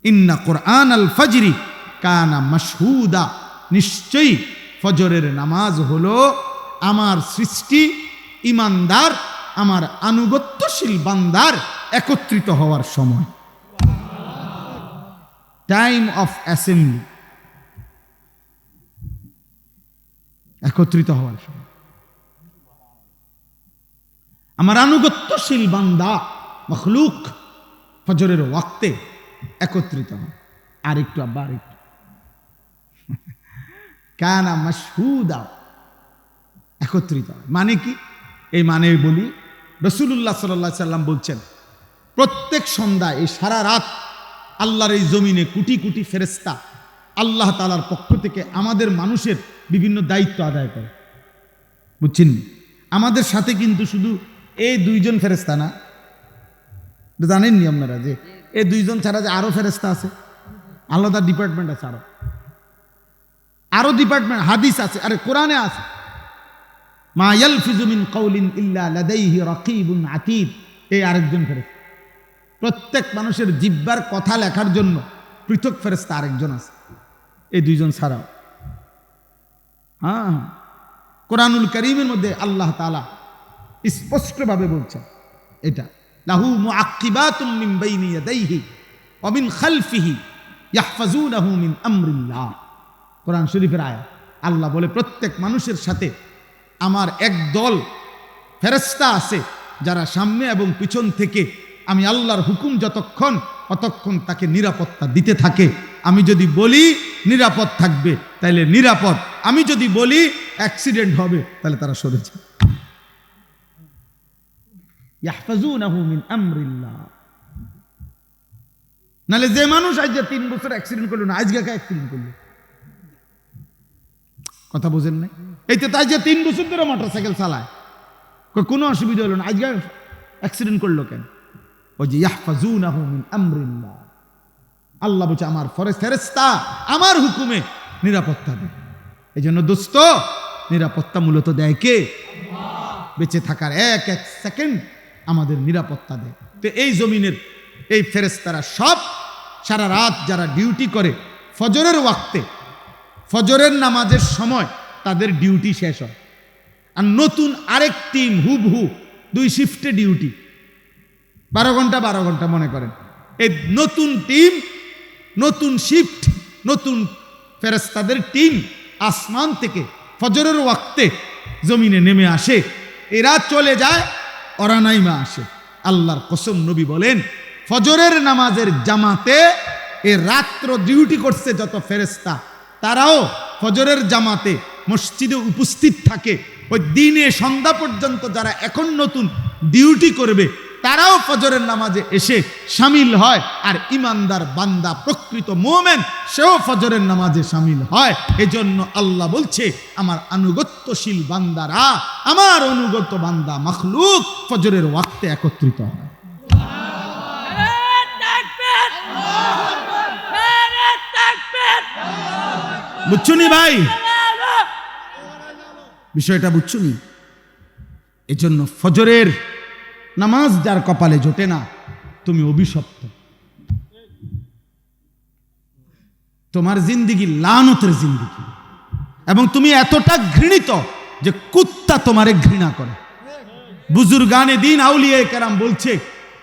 ইন্না কুরআন আল ফজরি কানা মাশহুদা, নিশ্চয়ই ফজরের নামাজ হলো আমার সৃষ্টি ইমানদার, আমার আনুগত্যশীল বান্দার একত্রিত হওয়ার সময়, টাইম অফ অ্যাসেম্বলি, একত্রিত হওয়ার সময়। আমার আনুগত্যশীল বান্দা মখলুক ফজরের ওয়াক্তে একত্রিত হয়। আর একটু আব্বা, আর একটু কানা মাশহুদা, একত্রিত হয় মানে কি? এই মানে বলি, রাসূলুল্লাহ সাল্লাল্লাহু আলাইহি সাল্লাম বলছেন, প্রত্যেক সন্ধ্যায় এই সারা রাত আল্লাহর এই জমিনে কোটি কোটি ফেরেশতা আল্লাহ তাআলার পক্ষ থেকে আমাদের মানুষের বিভিন্ন দায়িত্ব আদায় করে। বুঝছেন? আমাদের সাথে কিন্তু শুধু এই দুইজন ফেরেশতা না, জানেননি আপনারা যে এই দুইজন ছাড়া যে আরো ফেরেশতা আছে, আলাদা ডিপার্টমেন্ট আছে, আরো ডিপার্টমেন্ট, হাদিস আছে, আরে কোরআনে আছে, মা ইয়ালফিজু মিন কাউলিন ইল্লা লাদাইহি রাকিবুন আতীদ। এই আরেকজন ফেরেশতা। প্রত্যেক মানুষের জিহ্বার কথা লেখার জন্য পৃথক ফেরেশতা আরেকজন আছে, এই দুইজন ছাড়াও। হ্যাঁ, কোরআনুল কারীমের মধ্যে আল্লাহ তাআলা স্পষ্টভাবে বলছেন এটা, লাহু মুআক্কিবাতুম মিন বাইনি ইয়াদাইহি ওয়া মিন খালফিহি ইয়াহফাজুনাহু মিন আমরিল্লাহ। কোরআন শরীফের আয়াত। আল্লাহ বলে প্রত্যেক মানুষের সাথে আমার এক দল ফেরেশতা আছে যারা সামনে এবং পিছন থেকে আমি আল্লাহর হুকুম যতক্ষণ ততক্ষণ তাকে নিরাপত্তা দিতে থাকে। আমি যদি বলি নিরাপদ থাকবে তাহলে নিরাপদ, আমি যদি বলি অ্যাক্সিডেন্ট হবে তাহলে তারা সরে যায়। ইয়াহফাজুনাহু মিন আমরিল্লাহ। নালে যে মানুষ আজ 3 বছর অ্যাক্সিডেন্ট করলো না, আজকে কে অ্যাক্সিডেন্ট করলো? কথা বোঝেন না? এই তো তাই যে 3 বছর ধরে মোটরসাইকেল চালায়, কোনো অসুবিধা হলো না, আজকে অ্যাক্সিডেন্ট করলো কেন? ওই যে ইয়াহফাজুনাহু মিন আমরিল্লাহ। আল্লাহ বলছে আমার ফেরেশতা আমার হুকুমে নিরাপত্তা দেয়। এই জন্য দোস্ত, নিরাপত্তা মূলত দেয় কে? বেঁচে থাকার এক এক সেকেন্ড আমাদের নিরাপত্তা দেয়। তো এই জমিনের এই ফেরেশতারা সব সারা রাত যারা ডিউটি করে, ফজরের ওয়াক্তে ফজরের নামাজের সময় তাদের ডিউটি শেষ হয়। আর নতুন আরেক টিম হুবহু 2 শিফটে ডিউটি, 12 ঘন্টা 12 ঘন্টা মনে করেন। এই নতুন টিম, নতুন শিফট, নতুন ফেরেশতাদের টিম আসমান থেকে ফজরের ওয়াক্তে জমিনে নেমে আসে। এরা চলে যায়, ওরা নাইমা আসে। আল্লাহর কসম, নবী বলেন ফজরের নামাজের জামাতে এ রাত্র ডিউটি করছে যত ফেরেশতা, তারাও ফজরের জামাতে মসজিদে উপস্থিত থাকে। ওই দিনে সন্ধ্যা পর্যন্ত যারা এখন নতুন ডিউটি করবে তারাও ফজরের নামাজে এসে শামিল হয়। আর ইমানদার বান্দা, প্রকৃত মুমিন, সেও ফজরের নামাজে শামিল হয়। এজন্য আল্লাহ বলছে আমার আনুগত্যশীল বান্দারা, আমার অনুগত বান্দা মখলুক ফজরের ওয়াক্তে একত্রিত হয়। বুঝছুনি ভাই? বিষয়টা বুঝছুনি? এজন্য ফজরের নামাজ যার কপালে জোটে না, তুমি অভিশপ্ত। তোমার জিন্দিগি লানতের জিন্দিগি, এবং তুমি এতটা ঘৃণিত যে কুত্তা তোমারে ঘৃণা করে। বুজুর্গানে দিন আউলিয়ায়ে কেরাম বলছে,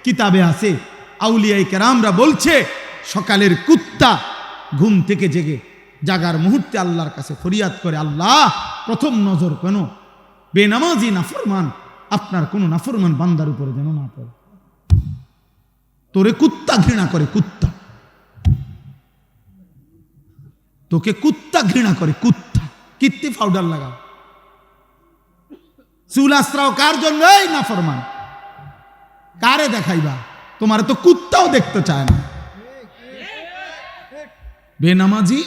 কিতাবে আছে, আউলিয়ায়ে কেরামরা বলছে সকালের কুত্তা ঘুম থেকে জেগে জাগার মুহূর্তে আল্লাহর কাছে ফরিয়াদ করে, আল্লাহ প্রথম নজর কেন বেনামাজি নাফরমান আপনার কোন নাফরমান বান্দার উপরে যেন না পড়ে। তোরে কুত্তা ঘৃণা করে, কুত্তা তোকে কুত্তা ঘৃণা করে, কুত্তা। কীর্তি পাউডার লাগাও, চুল আশ্রাও কার জন্য? এই নাফরমান। কারে দেখাইবা? তোমার তো কুত্তাও দেখতে চায় না। বেনামাজি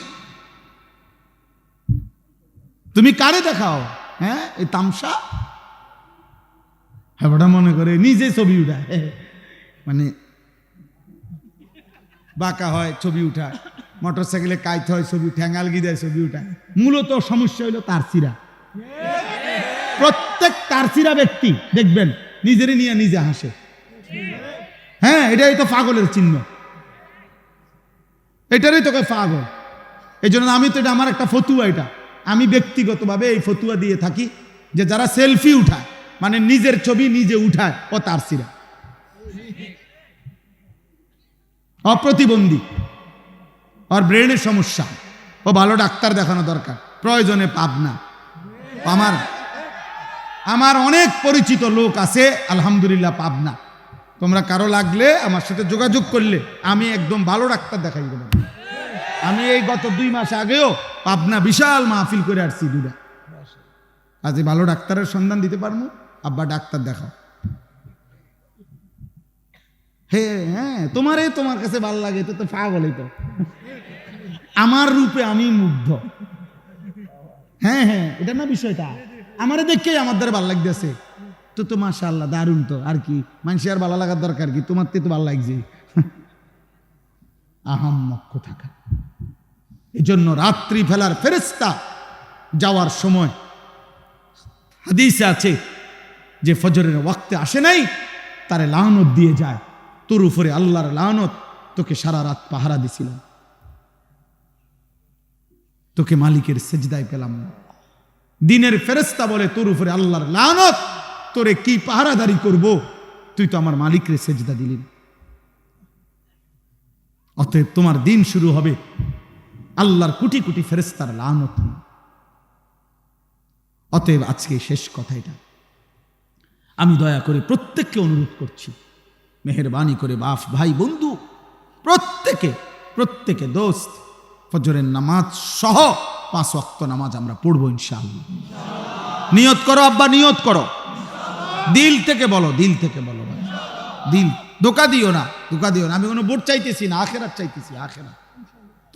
তুমি কারে দেখাও? হ্যাঁ, এই তামসা। হ্যাঁ, ওটা মনে করে নিজে ছবি উঠায়, মানে বাঁকা হয় ছবি উঠায়, মোটরসাইকেলে কাইতে হয় ছবি, ঠ্যাঙ্গালগি দেয় ছবি উঠায়। মূলত সমস্যা হইল তারসিরা। প্রত্যেক তারসিরা ব্যক্তি দেখবেন নিজেরই নিয়ে নিজে হাসে। হ্যাঁ, এটাই তো পাগলের চিহ্ন। এটারই তোকে পাগল। এই জন্য আমি তো এটা আমার একটা ফতুয়া, এটা আমি ব্যক্তিগতভাবে এই ফতুয়া দিয়ে থাকি যে যারা সেলফি উঠায়, মানে নিজের ছবি নিজে উঠায়, ও তার সিরা অপ্রতিবন্ধী, ওর ব্রেনের সমস্যা, ও ভালো ডাক্তার দেখানো দরকার, প্রয়োজনে পাবনা। আমার অনেক পরিচিত লোক আছে আলহামদুলিল্লাহ পাবনা। তোমরা কারো লাগলে আমার সাথে যোগাযোগ করলে আমি একদম ভালো ডাক্তার দেখাই দেবো। আমি এই গত 2 মাস আগেও পাবনা বিশাল মাহফিল করে আসছি দুটা। আজ ভালো ডাক্তারের সন্ধান দিতে পারবো, আব্বা ডাক্তার দেখাও। হ্যাঁ তোমার কাছে ভালো লাগে তো পাগলই তো। আমার রূপে আমি মুগ্ধ। হ্যাঁ এটা না বিষয়টা, আমারে দেখেই আমার দ্বারা ভালো লাগতেছে তো মাশাআল্লাহ দারুণ। তো আর কি মানুষের আর ভালো লাগার দরকার কি, তোমার তো ভালো লাগছে। আহাম্মক থাকা। এই জন্য রাত্রি ফেলার ফেরেশতা যাওয়ার সময় হাদিসে আছে যে ফজরের ওয়াক্তে আসে নাই তারে লানত দিয়ে যায়, তোর উপরে আল্লাহর লানত, তোকে সারা রাত পাহারা দিছিলাম, তোকে মালিকের সেজদায় পেলাম না। দিনের ফেরেশতা বলে তোর উপরে আল্লাহর লানত, তোরে কি পাহারাদারি করব, তুই তো আমার মালিকের সেজদা দিলি। অতএব তোমার দিন শুরু হবে আল্লাহর কোটি কোটি ফেরেশতার লানত। অতএব আজকে শেষ কথা এটা, আমি দয়া করে প্রত্যেককে অনুরোধ করছি, মেহেরবানি করে বাপ ভাই বন্ধু প্রত্যেকে দোস্ত, ফজরের নামাজ সহ 5 ওয়াক্ত নামাজ আমরা পড়বো ইনশাআল্লাহ। নিয়ত করো আব্বা, নিয়ত করো, দিল থেকে বলো ভাই, দিল ধোকা দিও না। আমি কোনো ভোট চাইতেছি না, আখেরাত চাইতেছি, আখেরাত।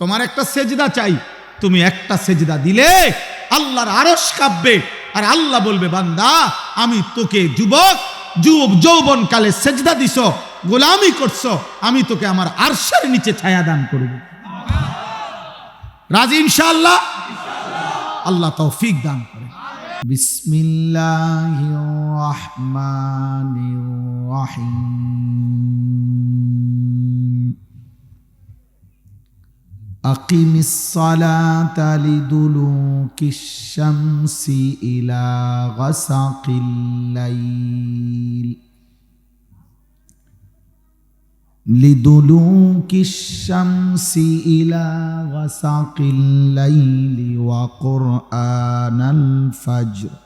তোমার একটা সেজদা চাই, তুমি একটা সেজদা দিলে আল্লাহর আরশ কাঁপবে, আর আল্লাহ বলবে বান্দা আমি তোকে যৌবন কালে সেজদা দিছো, গোলামি করছো, আমি তোকে আমার আরশের নিচে ছায়া দান করব। রাজি ইনশাআল্লাহ? আল্লাহ তৌফিক দান করে। বিসমিল্লাহির রহমানির রহিম। আকিমিস সালাতা লিদুলুকিশ শামসি ইলা গাসাকিল লাইল লিদুলুকিশ শামসি ইলা গাসাকিল লাইলি ওয়া কুরআনাল ফাজর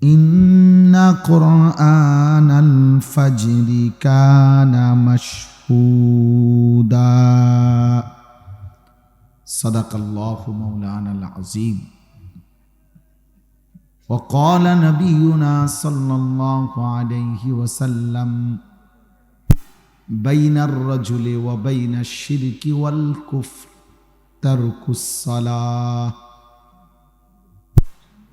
ইন্না কুরআনাল ফাজরি কানা মাশহুদা। সাদাকাল্লাহু মাওলানাল আযীম। ওয়া ক্বালা নাবিয়ুনা সাল্লাল্লাহু আলাইহি ওয়াসাল্লাম বাইনার রাজুলি ওয়া বাইনাশ শিরকি ওয়াল কুফর তারকুস সালাহ।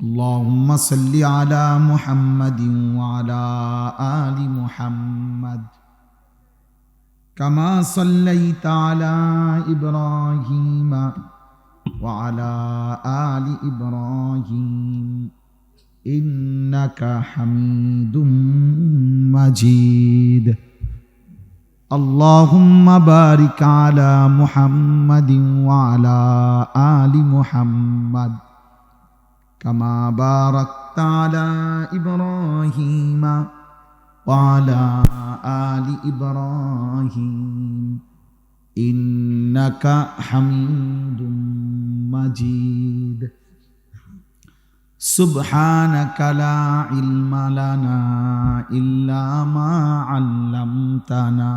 আল্লাহুম্মা সাল্লি আলা মুহাম্মাদিন ওয়া আলা আলি মুহাম্মাদ কামা সাল্লাইতা আলা ইব্রাহিম ওয়া আলা আলি ইব্রাহিম ইন্নাকা হামিদুম মাজিদ। আল্লাহুম্মা বারিক আলা মুহাম্মাদিন ওয়া আলা আলি মুহাম্মাদ কামা বারাকতা আলা ইব্রাহিম ওয়া আলা আলি ইব্রাহিম ইন্নাকা হামিদুম মাজিদ। সুবহানাকা লা ইলমা লানা ইল্লা মা আল্লামতানা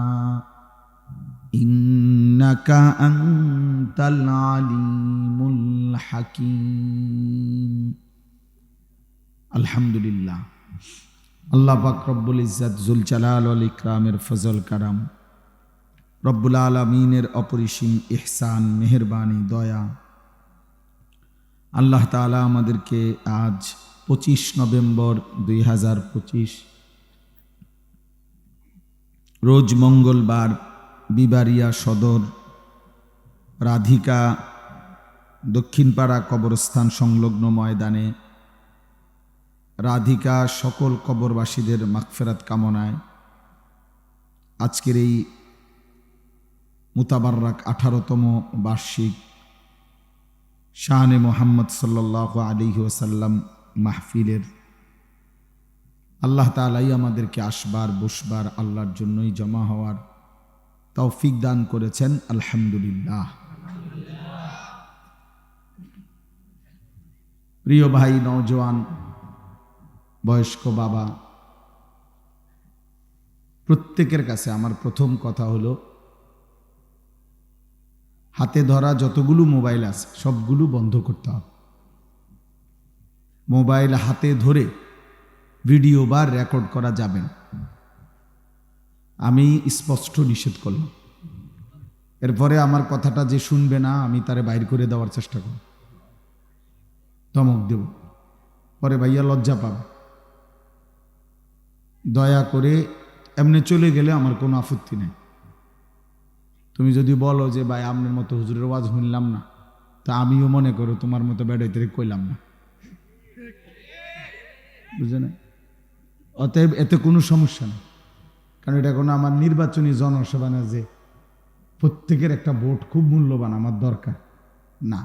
ইন্নাকা আনতাল আলিমুল হাকীম। আলহামদুলিল্লাহ, আল্লাহ পাক রব্বুল ইজ্জত জুল জালাল ওয়াল ইকরামের ফজল কারাম, রব্বুল আলামিনের অপরিসীম ইহসান, মেহেরবানি, দয়া, আল্লাহ তাআলা আমাদেরকে আজ 25 নভেম্বর 2025 রোজ মঙ্গলবার বিবারিয়া সদর রাধিকা দক্ষিণপাড়া কবরস্থান সংলগ্ন ময়দানে রাধিকা সকল কবরবাসীদের মাগফিরাত কামনায় আজকের এই মুতাবাররাক 18তম বার্ষিক শানে মোহাম্মদ সাল্লাল্লাহু আলাইহি ওয়াসাল্লাম মাহফিলের আল্লাহ তাআলাই আমাদেরকে আসবার বসবার আল্লাহর জন্যই জমা হওয়ার তৌফিক দান করেছেন, আলহামদুলিল্লাহ। প্রিয় ভাই, নওজোয়ান, বয়স্ক বাবা, প্রত্যেকের কাছে আমার প্রথম কথা হলো, হাতে ধরা যতগুলো মোবাইল আছে সবগুলো বন্ধ করতে হবে। মোবাইল হাতে ধরে ভিডিও বা রেকর্ড করা যাবে না, আমি স্পষ্ট নিষেধ করলাম। এরপরে আমার কথাটা যে শুনবে না, আমি তারে বাইর করে দেওয়ার চেষ্টা করব, ধমক দেব, পরে ভাইয়া লজ্জা পাবে। দয়া করে এমনি চলে গেলে আমার কোনো আপত্তি নেই। তুমি যদি বলো যে ভাই আপনার মতো হুজুরের ওয়াজ শুনলাম না, তা আমিও মনে করো তোমার মতো বেড়াইতে কইলাম না, বুঝে না? অতএব এতে কোনো সমস্যা নেই, কারণ এটা কোনো আমার নির্বাচনী জনসভা না যে প্রত্যেকের একটা ভোট খুব মূল্যবান আমার দরকার, না,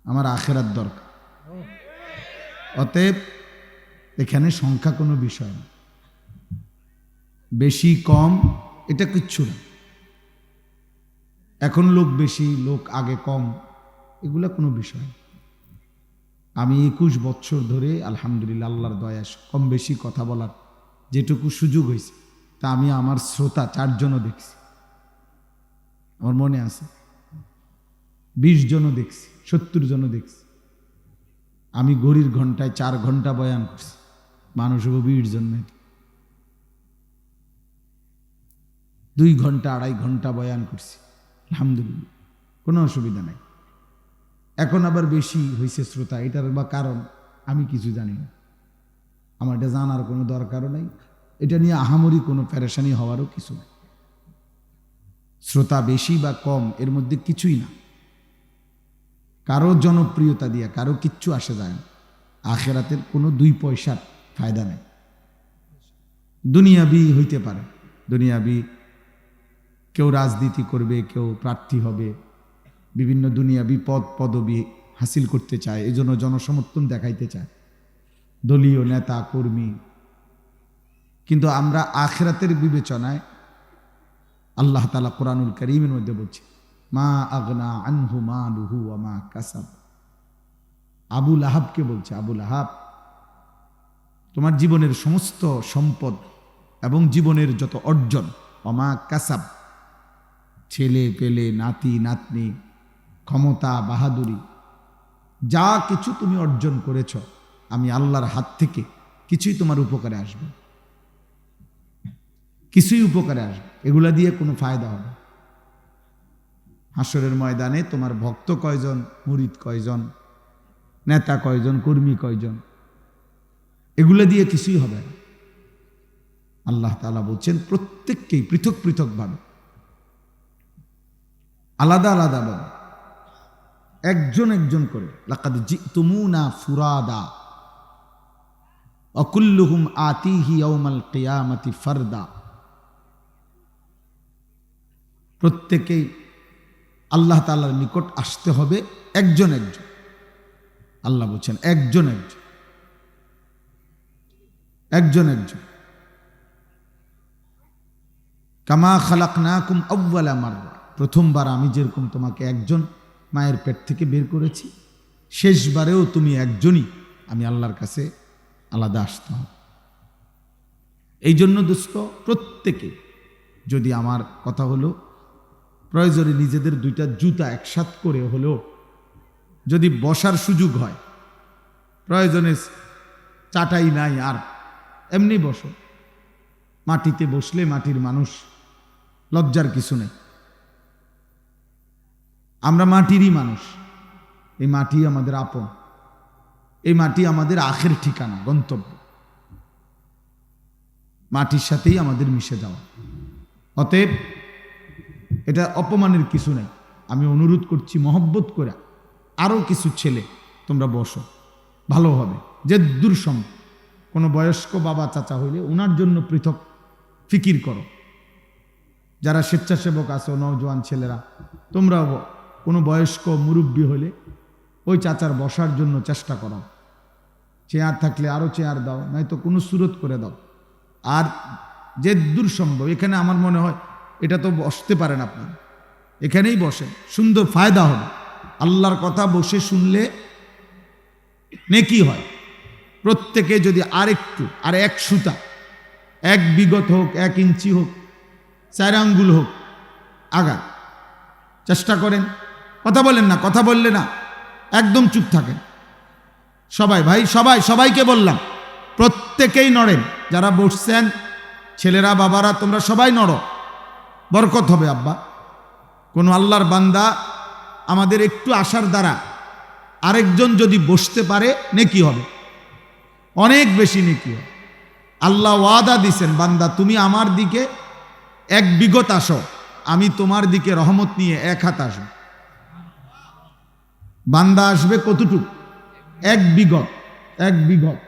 আমার আখেরাত দরকার। অতএব এখানে সংখ্যা কোনো বিষয় না, বেশি কম এটা কিচ্ছু না। এখন লোক বেশি, লোক আগে কম, এগুলা কোনো বিষয় না। আমি 21 বছর ধরে আলহামদুলিল্লাহ আল্লাহর দয়া কম বেশি কথা বলার যেটুকু সুযোগ হয়েছে, তা আমি আমার শ্রোতা 4 জনও দেখছি, আমার মনে আছে, 20 জনও দেখছি, 70 জনও দেখছি। আমি ঘড়ির ঘন্টায় 4 ঘন্টা বয়ান করছি, মানুষ 20 জন নেই, 2 ঘন্টা 2.5 ঘন্টা বয়ান করছি, আলহামদুলিল্লাহ কোনো অসুবিধা নাই। এখন আবার বেশি হয়েছে শ্রোতা, এটার বা কারণ আমি কিছু জানি না, আমার এটা জানার কোনো দরকারও নাই, এটা নিয়ে আহামরি কোনো পেরেশানি হওয়ারও কিছু নেই। শ্রোতা বেশি বা কম এর মধ্যে কিছুই না, কারো জনপ্রিয়তা দিয়া কারো কিচ্ছু আসে যায় না, আখেরাতের কোনো 2 পয়সার ফায়দা নেই। দুনিয়াবি হইতে পারে, দুনিয়াবি কেউ রাজনীতি করবে, কেউ প্রার্থী হবে, বিভিন্ন দুনিয়াবি পদ পদবি হাসিল করতে চায়, এই জন্য জনসমর্থন দেখাইতে চায়, দলীয় নেতা কর্মী। কিন্তু আমরা আখিরাতের বিবেচনায় আল্লাহ তাআলা কোরআনুল কারীমের মধ্যে বলছে, মা আগনা আনহু মালুহু ওয়া মা কাসাব। আবু লাহাবকে বলছে, আবু লাহাব, তোমার জীবনের সমস্ত সম্পদ এবং জীবনের যত অর্জন, ওয়া মা কাসাব, ছেলে পেলে, নাতি নাতনি, ক্ষমতা বাহাদুরি, যা কিছু তুমি অর্জন করেছ, আমি আল্লাহর হাত থেকে কিছুই তোমার উপকারে আসবে, কিছুই উপকারে আসবে, এগুলা দিয়ে কোনো ফায়দা হবে। হাসরের ময়দানে তোমার ভক্ত কয়জন, মুরিদ কয়জন, নেতা কয়জন, কর্মী কয়জন, এগুলা দিয়ে কিছুই হবে না। আল্লাহ তাআলা বলছেন প্রত্যেককেই পৃথক পৃথক ভাবে, আলাদা আলাদা ভাবে, একজন একজন করে, লাকাদ জিতুমুনা ফুরাদা ওয়া কুল্লুহুম আতিহি ইয়াউমাল কিয়ামাতি ফারদা। প্রত্যেকেই আল্লাহ তাআলার নিকট আসতে হবে একজন একজন। আল্লাহ বলছেন একজন একজন, একজন একজন। কামা খালাকনাকুম আউওয়ালা মাররা, প্রথমবার আমি যেরকম তোমাকে একজন মায়ের পেট থেকে বের করেছি, শেষবারেও তুমি একজনই, আমি আল্লাহর কাছে আলাদা আসতে হবে। এই জন্য দোস্ত, প্রত্যেকে যদি, আমার কথা হলো, প্রয়োজনে নিজেদের 2টা জুতা একসাথ করে হলেও যদি বসার সুযোগ হয়, প্রয়োজনে চাটাই নাই আর এমনি বসো, মাটিতে বসলে মাটির মানুষ, লজ্জার কিছু নেই। আমরা মাটিরই মানুষ, এই মাটি আমাদের আপন, এই মাটি আমাদের আখের ঠিকানা, গন্তব্য, মাটির সাথেই আমাদের মিশে যাওয়া। অতএব এটা অপমানের কিছু নেই। আমি অনুরোধ করছি মহব্বত করে, আরও কিছু ছেলে তোমরা বসো, ভালো হবে। যে দূরসম কোনো বয়স্ক বাবা চাচা হইলে ওনার জন্য পৃথক ফিকির করো, যারা স্বেচ্ছাসেবক আছো, নওজোয়ান ছেলেরা, তোমরাও কোনো বয়স্ক মুরব্বী হলে ওই চাচার বসার জন্য চেষ্টা করো। চেয়ার থাকলে আরও চেয়ার দাও, নয়তো কোনো সুরত করে দাও। আর যে দূর সম্ভব, এখানে আমার মনে হয় এটা তো বসতে পারেন আপনারা, এখানেই বসেন, সুন্দর ফায়দা হবে। আল্লাহর কথা বসে শুনলে নেকি হয়। প্রত্যেকে যদি আরেকটু, আর এক সুতা, এক বিগত হোক, 1 ইঞ্চি হোক, 4 আঙ্গুল হোক, আগা চেষ্টা করেন। কথা বলেন না, কথা বললে না একদম চুপ থাকেন সবাই। ভাই সবাইকে বললাম, প্রত্যেকেই নড়েন। যারা বসছেন, ছেলেরা, বাবারা, তোমরা সবাই নড়ো, বরকত হবে। আব্বা, কোনো আল্লাহর বান্দা আমাদের একটু আসার দ্বারা আরেকজন যদি বসতে পারে, নেকি হবে, অনেক বেশি নেকি হবে। আল্লাহ ওয়াদা দিছেন, বান্দা তুমি আমার দিকে 1 বিগত আসো, আমি তোমার দিকে রহমত নিয়ে 1 হাত আসবো। বান্দা আসবে কতটুকু? 1 বিগত, 1 বিগত।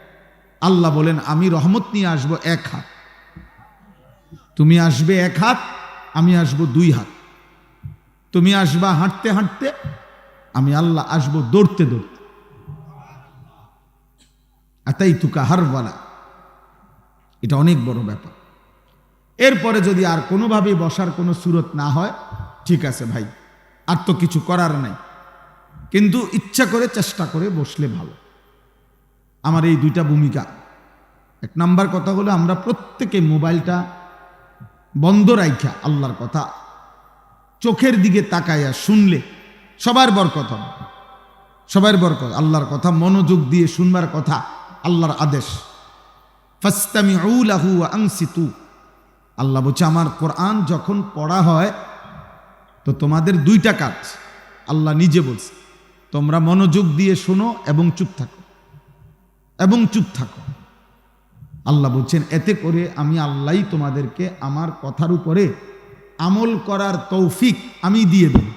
আল্লাহ বলেন আমি রহমত নিয়ে আসবো 1 হাত। তুমি আসবে 1 হাত, আমি আসবো 2 হাত। তুমি আসবা হাঁটতে হাঁটতে, আমি আল্লাহ আসবো দৌড়তে দৌড়তে। আতাইতুকা হারওয়ালা, এটা অনেক বড় ব্যাপার। এরপরে যদি আর কোনোভাবে বসার কোনো সুরত না হয়, ঠিক আছে ভাই, আর তো কিছু করার নাই, কিন্তু ইচ্ছা করে চেষ্টা করে বসলে ভালো। আমার এই 2টা ভূমিকা। 1 নাম্বার কথা হলো, আমরা প্রত্যেকে মোবাইলটা বন্ধ রাইখা আল্লাহর কথা চোখের দিকে তাকাইয়া শুনলে সবার বরকত হবে, সবার বরকত। আল্লাহর কথা মনোযোগ দিয়ে শুনবার কথা, আল্লাহর আদেশ। ফাসতামিউ লাহু ওয়া আনসিতু। আল্লাহ বলছে আমার কোরআন যখন পড়া হয় তো তোমাদের 2টা কাজ। আল্লাহ নিজে বলছে, তোমরা মনোযোগ দিয়ে শোনো এবং চুপ থাকো, এবং চুপ থাকো। আল্লাহ বলছেন এতে করে আমি আল্লাহই তোমাদেরকে আমার কথার উপরে আমল করার তৌফিক আমি দিয়ে দেব।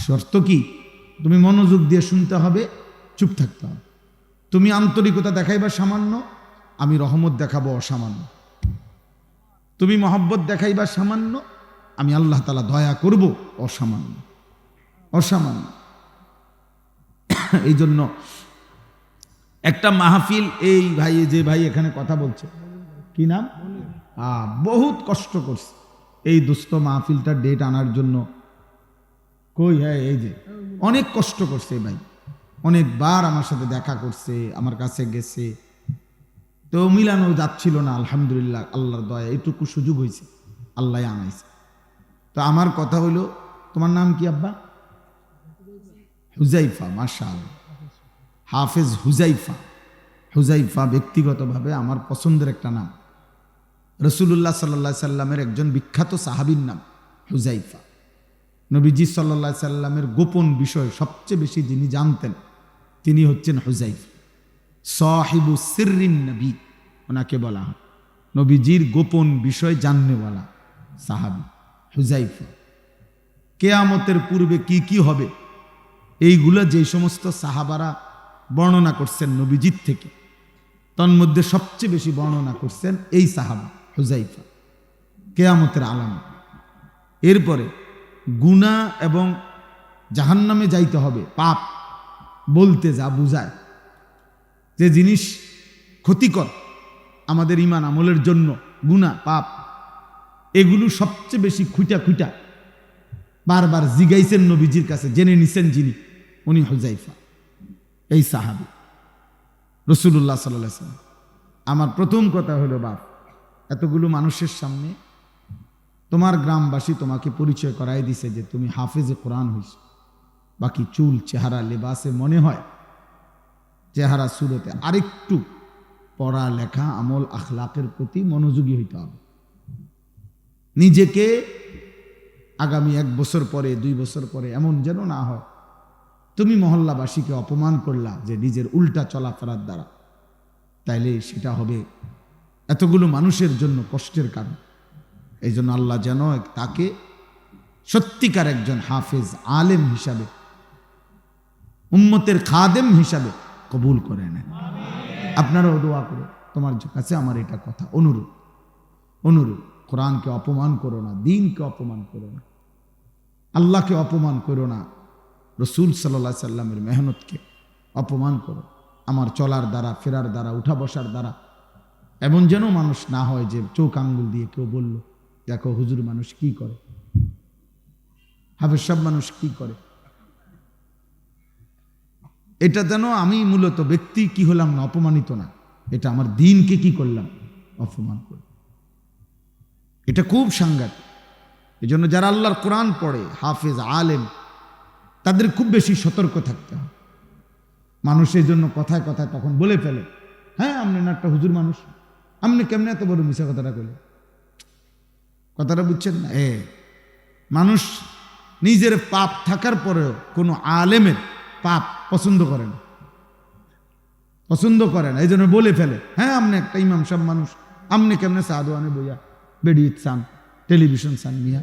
শর্ত কি? তুমি মনোযোগ দিয়ে শুনতে হবে, চুপ থাকতে হবে। তুমি আন্তরিকতা দেখাইবা সামান্য, আমি রহমত দেখাবো অসামান্য। তুমি মহব্বত দেখাইবা সামান্য, আমি আল্লাহ তাআলা দয়া করব অসামান্য, অসামান্য। এই জন্য একটা মাহফিল, এই ভাই, যে ভাই এখানে কথা বলছে, কি নাম, বহুত কষ্ট করছে এই দুস্থ মাহফিলটা ডেট আনার জন্য। কই, হ্যাঁ, এই যে অনেক কষ্ট করছে ভাই, অনেকবার আমার সাথে দেখা করছে, আমার কাছে গেছে, তো মিলানো যাচ্ছিল না। আলহামদুলিল্লাহ, আল্লাহর দয়া এইটুকু সুযোগ হয়েছে, আল্লাহ আনাইছে। তো আমার কথা হইল, তোমার নাম কি আব্বা? হুজাইফা। মাশাআল্লাহ, হাফেজ হুজাইফা। হুজাইফা ব্যক্তিগতভাবে আমার পছন্দের একটা নাম। রাসূলুল্লাহ সাল্লাল্লাহু আলাইহি সাল্লামের একজন বিখ্যাত সাহাবীর নাম হুজাইফা। নবীজি সাল্লাল্লাহু আলাইহি সাল্লামের গোপন বিষয় সবচেয়ে বেশি যিনি জানতেন, তিনি হচ্ছেন হুজাইফা। সাহিবু সিররিন নবী ওনাকে বলা হয়, নবীজির গোপন বিষয় জাননেওয়ালা সাহাবী হুজাইফা। কিয়ামতের পূর্বে কি কি হবে এইগুলা যে সমস্ত সাহাবারা বর্ণনা করছেন নবীজির থেকে, তন্মধ্যে সবচেয়ে বেশি বর্ণনা করছেন এই সাহাবা হুজাইফা, কিয়ামতের আলামত। এরপরে গুনাহ এবং জাহান্নামে যাইতে হবে, পাপ বলতে যা বুঝায়, যে জিনিস ক্ষতিকর আমাদের ঈমান আমলের জন্য, গুনাহ পাপ, এগুলো সবচেয়ে বেশি খুঁটা খুঁটা বারবার জিগাইছেন নবীজির কাছে, জেনে নিছেন যিনি, উনি হুজাইফা, এই সাহাবী রাসূলুল্লাহ সাল্লাল্লাহু আলাইহি ওয়াসাল্লাম। আমার প্রথম কথা হলো, বাপ, এতগুলো মানুষের সামনে তোমার গ্রামবাসী তোমাকে পরিচয় করাই দিছে যে তুমি হাফেজে কোরআন হইছ, বাকি চুল, চেহারা, লেবাসে মনে হয়, চেহারা সুরতে আরেকটু পড়া লেখা, আমল, আখলাকের প্রতি মনোযোগী হইতে হবে। নিজেকে আগামী 1 বছর পরে, 2 বছর পরে এমন যেন না হয় তুমি মহল্লাবাসীকে অপমান করলা যে নিজের উল্টা চলাফেরার দ্বারা, তাইলে সেটা হবে এতগুলো মানুষের জন্য কষ্টের কারণ। এই জন্য আল্লাহ যেন তাকে সত্যিকার একজন হাফেজ, আলেম হিসাবে, উম্মতের খাদেম হিসাবে কবুল করে নেন। আপনারাও দোয়া করে, তোমার কাছে আমার এটা কথা, অনুরোধ। কোরআনকে অপমান করো না, দ্বীনকে অপমান করো না, আল্লাহকে অপমান করো না, রসুল সাল্লাল্লাহু আলাইহি সাল্লামের মেহনতকে অপমান করো। আমার চলার দ্বারা, ফেরার দ্বারা, উঠা বসার দ্বারা এমন যেন মানুষ না হয় যে চোখ আঙ্গুল দিয়ে কেউ বলল, দেখো হুজুর মানুষ কি করে, হাফেজ সাহেব মানুষ কি করে। এটা যেন আমি মূলত ব্যক্তি কি হলাম না, অপমানিত না, এটা আমার দ্বীনকে কি করলাম, অপমান করলাম। এটা খুব সাংঘাতিক। এই জন্য যারা আল্লাহর কোরআন পড়ে, হাফেজ আলেম, তাদের খুব বেশি সতর্ক থাকতে হবে। মানুষের জন্য কথায় কথায় তখন বলে ফেলে, হ্যাঁ আপনি না একটা হুজুর মানুষ, আপনি কেমনে এত বড় মিশা কথাটা কইলে, কথাটা বুঝছেন না? মানুষ নিজের পাপ থাকার পরেও কোনো আলেমের পাপ পছন্দ করে না, পছন্দ করে না, এই জন্য বলে ফেলে, হ্যাঁ আপনি একটা ইমাম সাহেব মানুষ, আপনি কেমনে সাদওয়ানে বইয়া বেডিয়ে চান, টেলিভিশন চান মিয়া,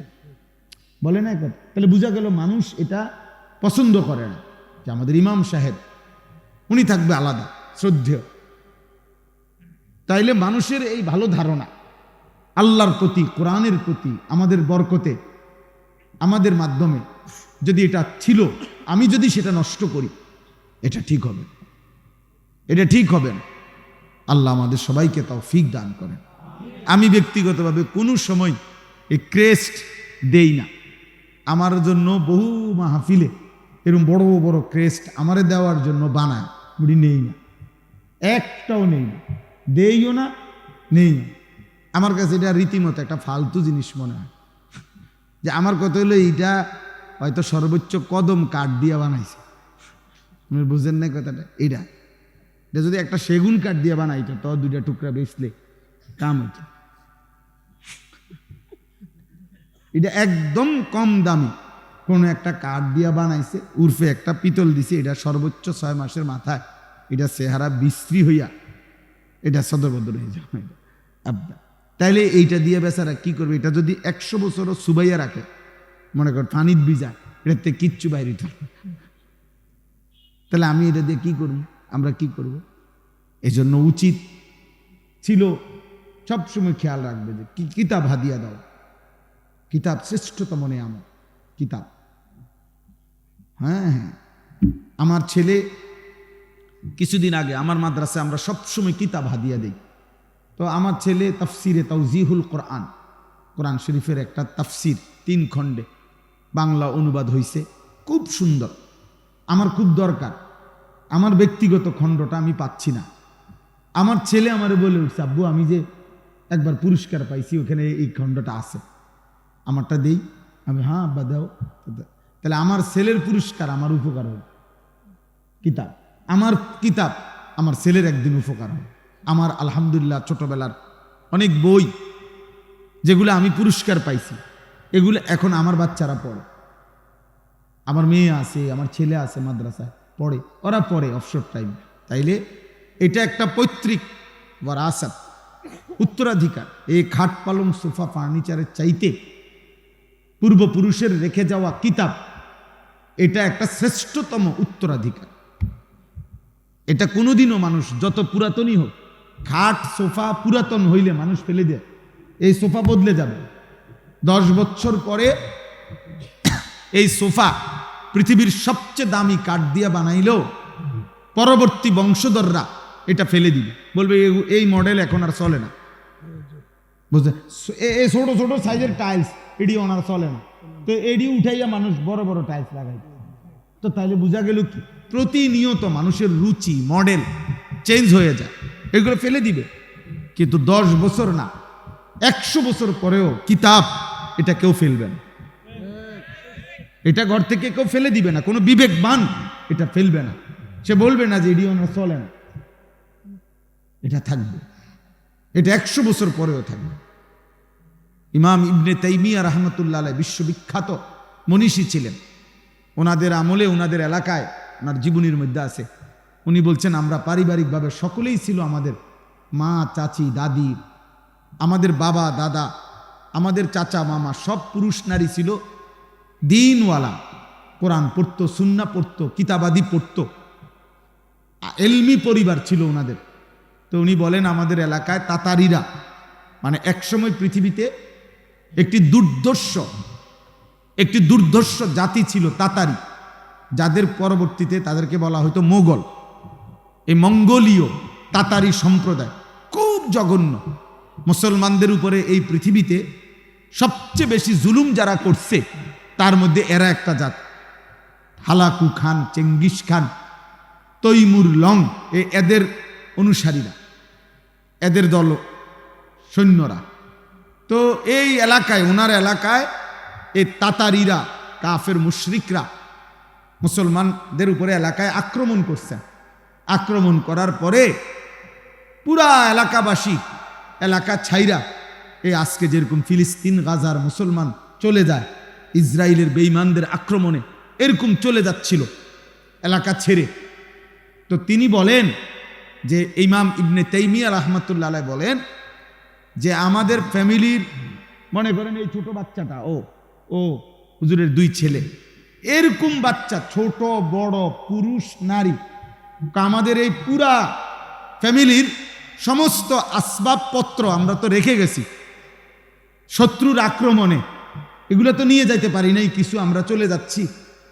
বলে না কথা। তাহলে বোঝা গেল মানুষ এটা পছন্দ করে না যে আমাদের ইমাম সাহেব উনি থাকবে আলাদা, শ্রদ্ধেয়। তাইলে মানুষের এই ভালো ধারণা আল্লাহর প্রতি, কোরআনের প্রতি, আমাদের বরকতে, আমাদের মাধ্যমে যদি এটা ছিল, আমি যদি সেটা নষ্ট করি, এটা ঠিক হবে, এটা ঠিক হবে না। আল্লাহ আমাদের সবাইকে তৌফিক দান করেন। আমি ব্যক্তিগতভাবে কোনো সময় এই ক্রেস্ট দেই না। আমার জন্য বহু মাহফিলে এরকম বড় বড় ক্রেস্ট আমারে দেওয়ার জন্য বানায়, বুড়ি নেই না, একটাও নেই না, দেইও না, নেই না। আমার কাছে এটা রীতিমতো একটা ফালতু জিনিস মনে হয়। যে আমার কথা হলো এইটা হয়তো সর্বোচ্চ কদম কাঠ দিয়ে বানাইছে, বুঝেন না কথাটা? এটা যদি একটা সেগুন কাঠ দিয়ে বানাইতো তো দুইটা টুকরা বেচলে কাম হইত। এটা একদম কম দামি কোন একটা কাঠ দিয়া বানাইছে, উর্ফে একটা পিতল দিছে, এটা সর্বোচ্চ 6 মাসের মাথায় এটা চেহারা বিশ্রী হইয়া এটা সদরবদর হয়ে যাবে। তাইলে এইটা দিয়ে বেচারা কি করবে? এটা যদি 100 বছরও সুবাইয়া রাখে, মনে কর পানির ভিজা, এটাতে কিচ্ছু বাইরে, তাহলে আমি এটা দিয়ে কি করব? আমরা কি করব? এই জন্য উচিত ছিল সবসময় খেয়াল রাখবে যে কিতাব হাদিয়া দাও। কিতাব শ্রেষ্ঠতম নেয়ামত, কিতাব। হ্যাঁ হ্যাঁ, আমার ছেলে কিছুদিন আগে আমার মাদ্রাসায় আমরা সবসময় কিতাব হাদিয়া দিই। তো আমার ছেলে তাফসিরে তাওজিহুল কোরআন, কোরআন শরীফের একটা তাফসির 3 খণ্ডে বাংলা অনুবাদ হয়েছে, খুব সুন্দর। আমার খুব দরকার, আমার ব্যক্তিগত খণ্ডটা আমি পাচ্ছি না। আমার ছেলে আমারে বলে উঠছে, আব্বু আমি যে একবার পুরস্কার পাইছি, ওখানে এই খণ্ডটা আছে, আমারটা দেই। আমি হ্যাঁ আব্বা দাও। তাহলে আমার ছেলের পুরস্কার আমার উপকার হবে, কিতাব, আমার কিতাব আমার ছেলের একদিন উপকার হবে। আমার আলহামদুলিল্লাহ ছোটবেলার অনেক বই যেগুলো আমি পুরস্কার পাইছি, এগুলো এখন আমার বাচ্চারা পড়ে। আমার মেয়ে আছে, আমার ছেলে আছে, মাদ্রাসায় পড়ে, ওরা পড়ে অবসর টাইম। তাইলে এটা একটা পৈতৃক ওয়ারাসাত, উত্তরাধিকার। এই খাট পালং সোফা ফার্নিচারের চাইতে পূর্বপুরুষের রেখে যাওয়া কিতাব, এটা একটা শ্রেষ্ঠতম উত্তরাধিকার। এটা কোনোদিনও মানুষ যত পুরাতনই হোক, খাট সোফা পুরাতন হইলে মানুষ ফেলে দেয়, এই সোফা বদলে যাবে। 10 বছর পরে এই সোফা পৃথিবীর সবচেয়ে দামি কাঠ দিয়ে বানাইলেও পরবর্তী বংশধররা এটা ফেলে দিবে, বলবে এই মডেল এখন আর চলে না। বুঝলে, এই ছোট ছোট সাইজের টাইলস এডি ওনার চলে না, তো এডি উঠাইয়া মানুষ বড় বড় টাইলস লাগাই। তো তাইলে বোঝা গেল কি, প্রতিনিয়ত মানুষের রুচি মডেল চেঞ্জ হয়ে যায়, এগুলো ফেলে দিবে। কিন্তু 10 বছর না, 100 বছর পরেও কিতাব এটা কেউ ফেলবে না, এটা ঘর থেকে কেউ ফেলে দিবে না। কোনো বিবেকবান এটা ফেলবে না, সে বলবে না যে এডি ওনার চলে না, এটা থাকবে, এটা 100 বছর পরেও থাকবে। ইমাম ইবনে তাইমিয়া রাহমাতুল্লাহ আলাইহি বিশ্ববিখ্যাত মনীষী ছিলেন। ওনাদের আমলে, ওনাদের এলাকায়, ওনার জীবনীর মধ্যে আছে, উনি বলছেন আমরা পারিবারিকভাবে সকলেই ছিল, আমাদের মা, চাচি, দাদি, আমাদের বাবা, দাদা, আমাদের চাচা, মামা, সব পুরুষ নারী ছিল দ্বীনওয়ালা, কোরআন পড়তো, সুন্নাহ পড়তো, কিতাবাদি পড়তো, এলমি পরিবার ছিল ওনাদের। তো উনি বলেন আমাদের এলাকায় তাতারিরা, মানে একসময় পৃথিবীতে একটি দুর্ধর্ষ জাতি ছিল তাতারি, যাদের পরবর্তীতে তাদেরকে বলা হতো মোগল। এই মঙ্গোলীয় তাতারি সম্প্রদায় খুব জঘন্য। মুসলমানদের উপরে এই পৃথিবীতে সবচেয়ে বেশি জুলুম যারা করছে তার মধ্যে এরা একটা জাত। Hulagu Khan, Genghis Khan, Timur Lang, এদের অনুসারীরা, এদের দল সৈন্যরা। তো এই এলাকায়, ওনার এলাকায় এই তাতারিরা, কাফের মুশরিকরা মুসলমানদের উপরে এলাকায় আক্রমণ করছে। আক্রমণ করার পরে পুরা এলাকাবাসী, এলাকা ছাইরা, এই আজকে যেরকম ফিলিস্তিন গাজার মুসলমান চলে যায় ইসরায়েলের বেঈমানদের আক্রমণে, এরকম চলে যাচ্ছিল এলাকা ছেড়ে। তো তিনি বলেন যে, ইমাম ইবনে তাইমিয়া রাহমাতুল্লাহ আলাইহি বলেন যে আমাদের ফ্যামিলির, মনে করেন এই ছোট বাচ্চাটা, ও হুজুরের 2 ছেলে, এরকম বাচ্চা, ছোট বড় পুরুষ নারী, আমাদের এই পুরা ফ্যামিলির সমস্ত আসবাবপত্র আমরা তো রেখে গেছি শত্রুর আক্রমণে, এগুলো তো নিয়ে যাইতে পারি নাই কিছু, আমরা চলে যাচ্ছি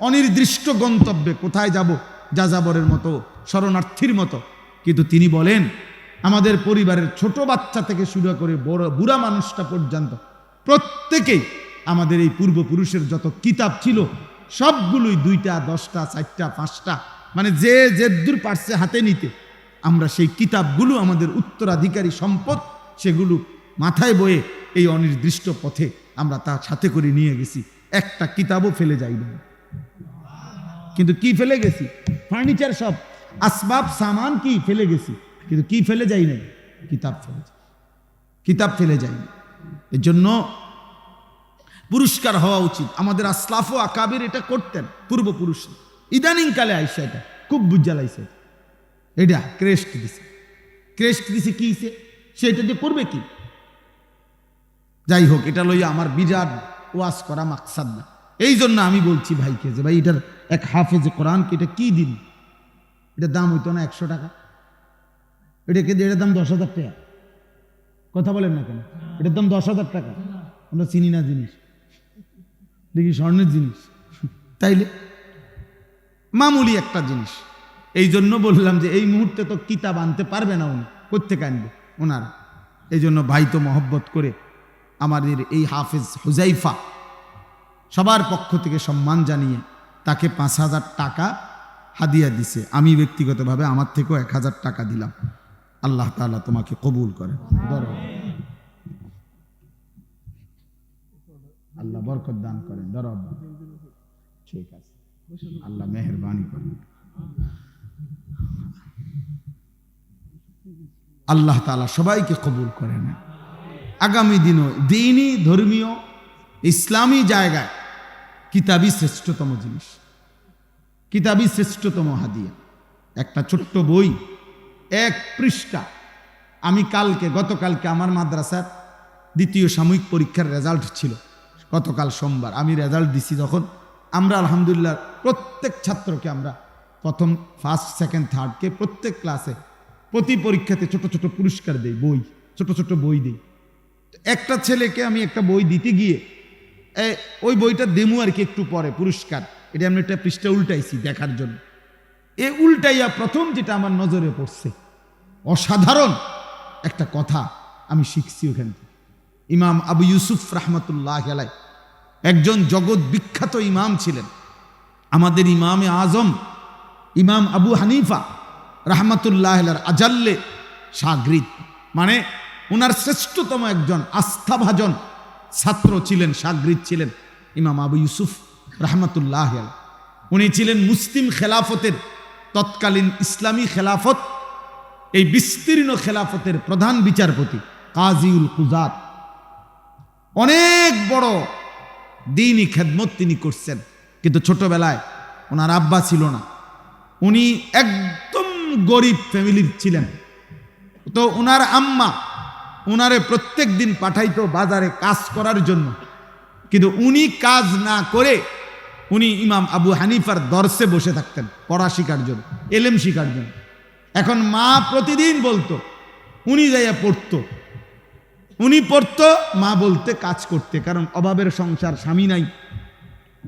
অনির্দিষ্ট গন্তব্যে, কোথায় যাব, যাযাবরের মতো, শরণার্থীর মতো। কিন্তু তিনি বলেন আমাদের পরিবারের ছোট বাচ্চা থেকে শুরু করে বড় বুড়া মানুষটা পর্যন্ত প্রত্যেকেই আমাদের এই পূর্বপুরুষের যত কিতাব ছিল সবগুলোই 2টা, 10টা, 4টা, 5টা, মানে যে যেদূর পারছে হাতে নিতে, আমরা সেই কিতাবগুলো আমাদের উত্তরাধিকারী সম্পদ, সেগুলো মাথায় বয়ে এই অনির্দিষ্ট পথে আমরা তা সাথে করে নিয়ে গেছি, একটা কিতাবও ফেলে যাই না। কিন্তু কি ফেলে গেছি? ফার্নিচার, সব আসবাব সামান কি ফেলে গেছি, কিন্তু কি ফেলে যাই নাই? কিতাব ফেলে যাই না। এর জন্য পুরস্কার হওয়া উচিত। আমাদের আসলাফ ও আকাবির এটা করতেন, পূর্বপুরুষ। ইদানিং কালে আইসা এটা খুব বুঝালাইছে, এটা ক্রেস্ট দিছে কি হইছে, সেটা যে করবে কি? যাই হোক, এটা লইয়া আমার বিরাট ওয়াজ করা মাকসাদ না। এই জন্য আমি বলছি ভাইকে যে ভাই, এটার এক হাফেজে কোরআনকে এটা কি দিন, এটার দাম হইতো না 100 টাকা, এটার দাম 10,000 টাকা। কথা বলেন না কেন? এটার দাম 10,000 টাকা। আমরা চিনি না জিনিস, দেখি স্বর্ণের জিনিস, তাইলে মামুলি একটা জিনিস। এই জন্য বললাম যে এই মুহূর্তে তো কিতাব আনতে পারবে না, উনি কোত্থেকে আনবে ওনারা। এই জন্য ভাই তো মহব্বত করে আমাদের এই হাফেজ হুজাইফা সবার পক্ষ থেকে সম্মান জানিয়ে তাকে 5,000 টাকা হাদিয়া দিছে। আমি ব্যক্তিগতভাবে আমার থেকেও 1,000 টাকা দিলাম। আল্লাহ তাআলা তোমাকে কবুল করেন, আল্লাহ বরকত দান করেন। ঠিক আছে, আল্লাহ মেহেরবানি করেন। আল্লাহ তাআলা সবাইকে কবুল করেন। আগামী দিনও দ্বীনি, ধর্মীয়, ইসলামী জায়গায় কিতাবই শ্রেষ্ঠতম জিনিস, কিতাবই শ্রেষ্ঠতম হাদিয়া। একটা ছোট্ট বই, 1 পৃষ্ঠা। আমি গতকালকে আমার মাদ্রাসার 2য় সাময়িক পরীক্ষার রেজাল্ট ছিল, গতকাল সোমবার। আমি রেজাল্ট দিছি যখন, আমরা আলহামদুলিল্লাহ প্রত্যেক ছাত্রকে আমরা প্রথম, ফার্স্ট, সেকেন্ড, থার্ডকে প্রত্যেক ক্লাসে প্রতি পরীক্ষাতে ছোট ছোট পুরস্কার দেই, বই, ছোট ছোট বই দিই। একটা ছেলেকে আমি একটা বই দিতে গিয়ে ওই বইটা দেমু আর কি একটু পরে পুরস্কার, এটা আমি একটা পৃষ্ঠা উল্টাইছি দেখার জন্য। উল্টাইয়া প্রথম যেটা আমার নজরে পড়ছে, অসাধারণ একটা কথা আমি শিখছি ওখান থেকে। ইমাম আবু ইউসুফ রাহমাতুল্লাহ আলাইহি একজন জগৎ বিখ্যাত ইমাম ছিলেন। আমাদের ইমামে আজম ইমাম আবু হানিফা রাহমাতুল্লাহ আলাইহির আজাল্লে শাগরিদ, মানে ওনার শ্রেষ্ঠতম একজন আস্থাভাজন ছাত্র ছিলেন, শাগরিদ ছিলেন ইমাম আবু ইউসুফ রাহমাতুল্লাহ আলাইহি। উনি ছিলেন মুসলিম খেলাফতের, তৎকালীন ইসলামী খেলাফত, এই বিস্তীর্ণ খেলাফতের প্রধান বিচারপতি, কাজীউল কুজাত। অনেক বড় দ্বীনি খেদমত তিনি করছেন, কিন্তু ছোটবেলায় ওনার আব্বা ছিল না, উনি একদম গরিব ফ্যামিলির ছিলেন। তো ওনার আম্মা ওনারে প্রত্যেক দিন পাঠাইতো বাজারে কাজ করার জন্য, কিন্তু উনি কাজ না করে উনি ইমাম আবু হানিফার দরসে বসে থাকতেন পড়া শিকার জন্য, এলেম শিকার জন্য। এখন মা প্রতিদিন বলতো, উনি যাইয়া পড়তো, উনি পড়তো, মা বলতে কাজ করতে, কারণ অভাবের সংসার, স্বামী নাই।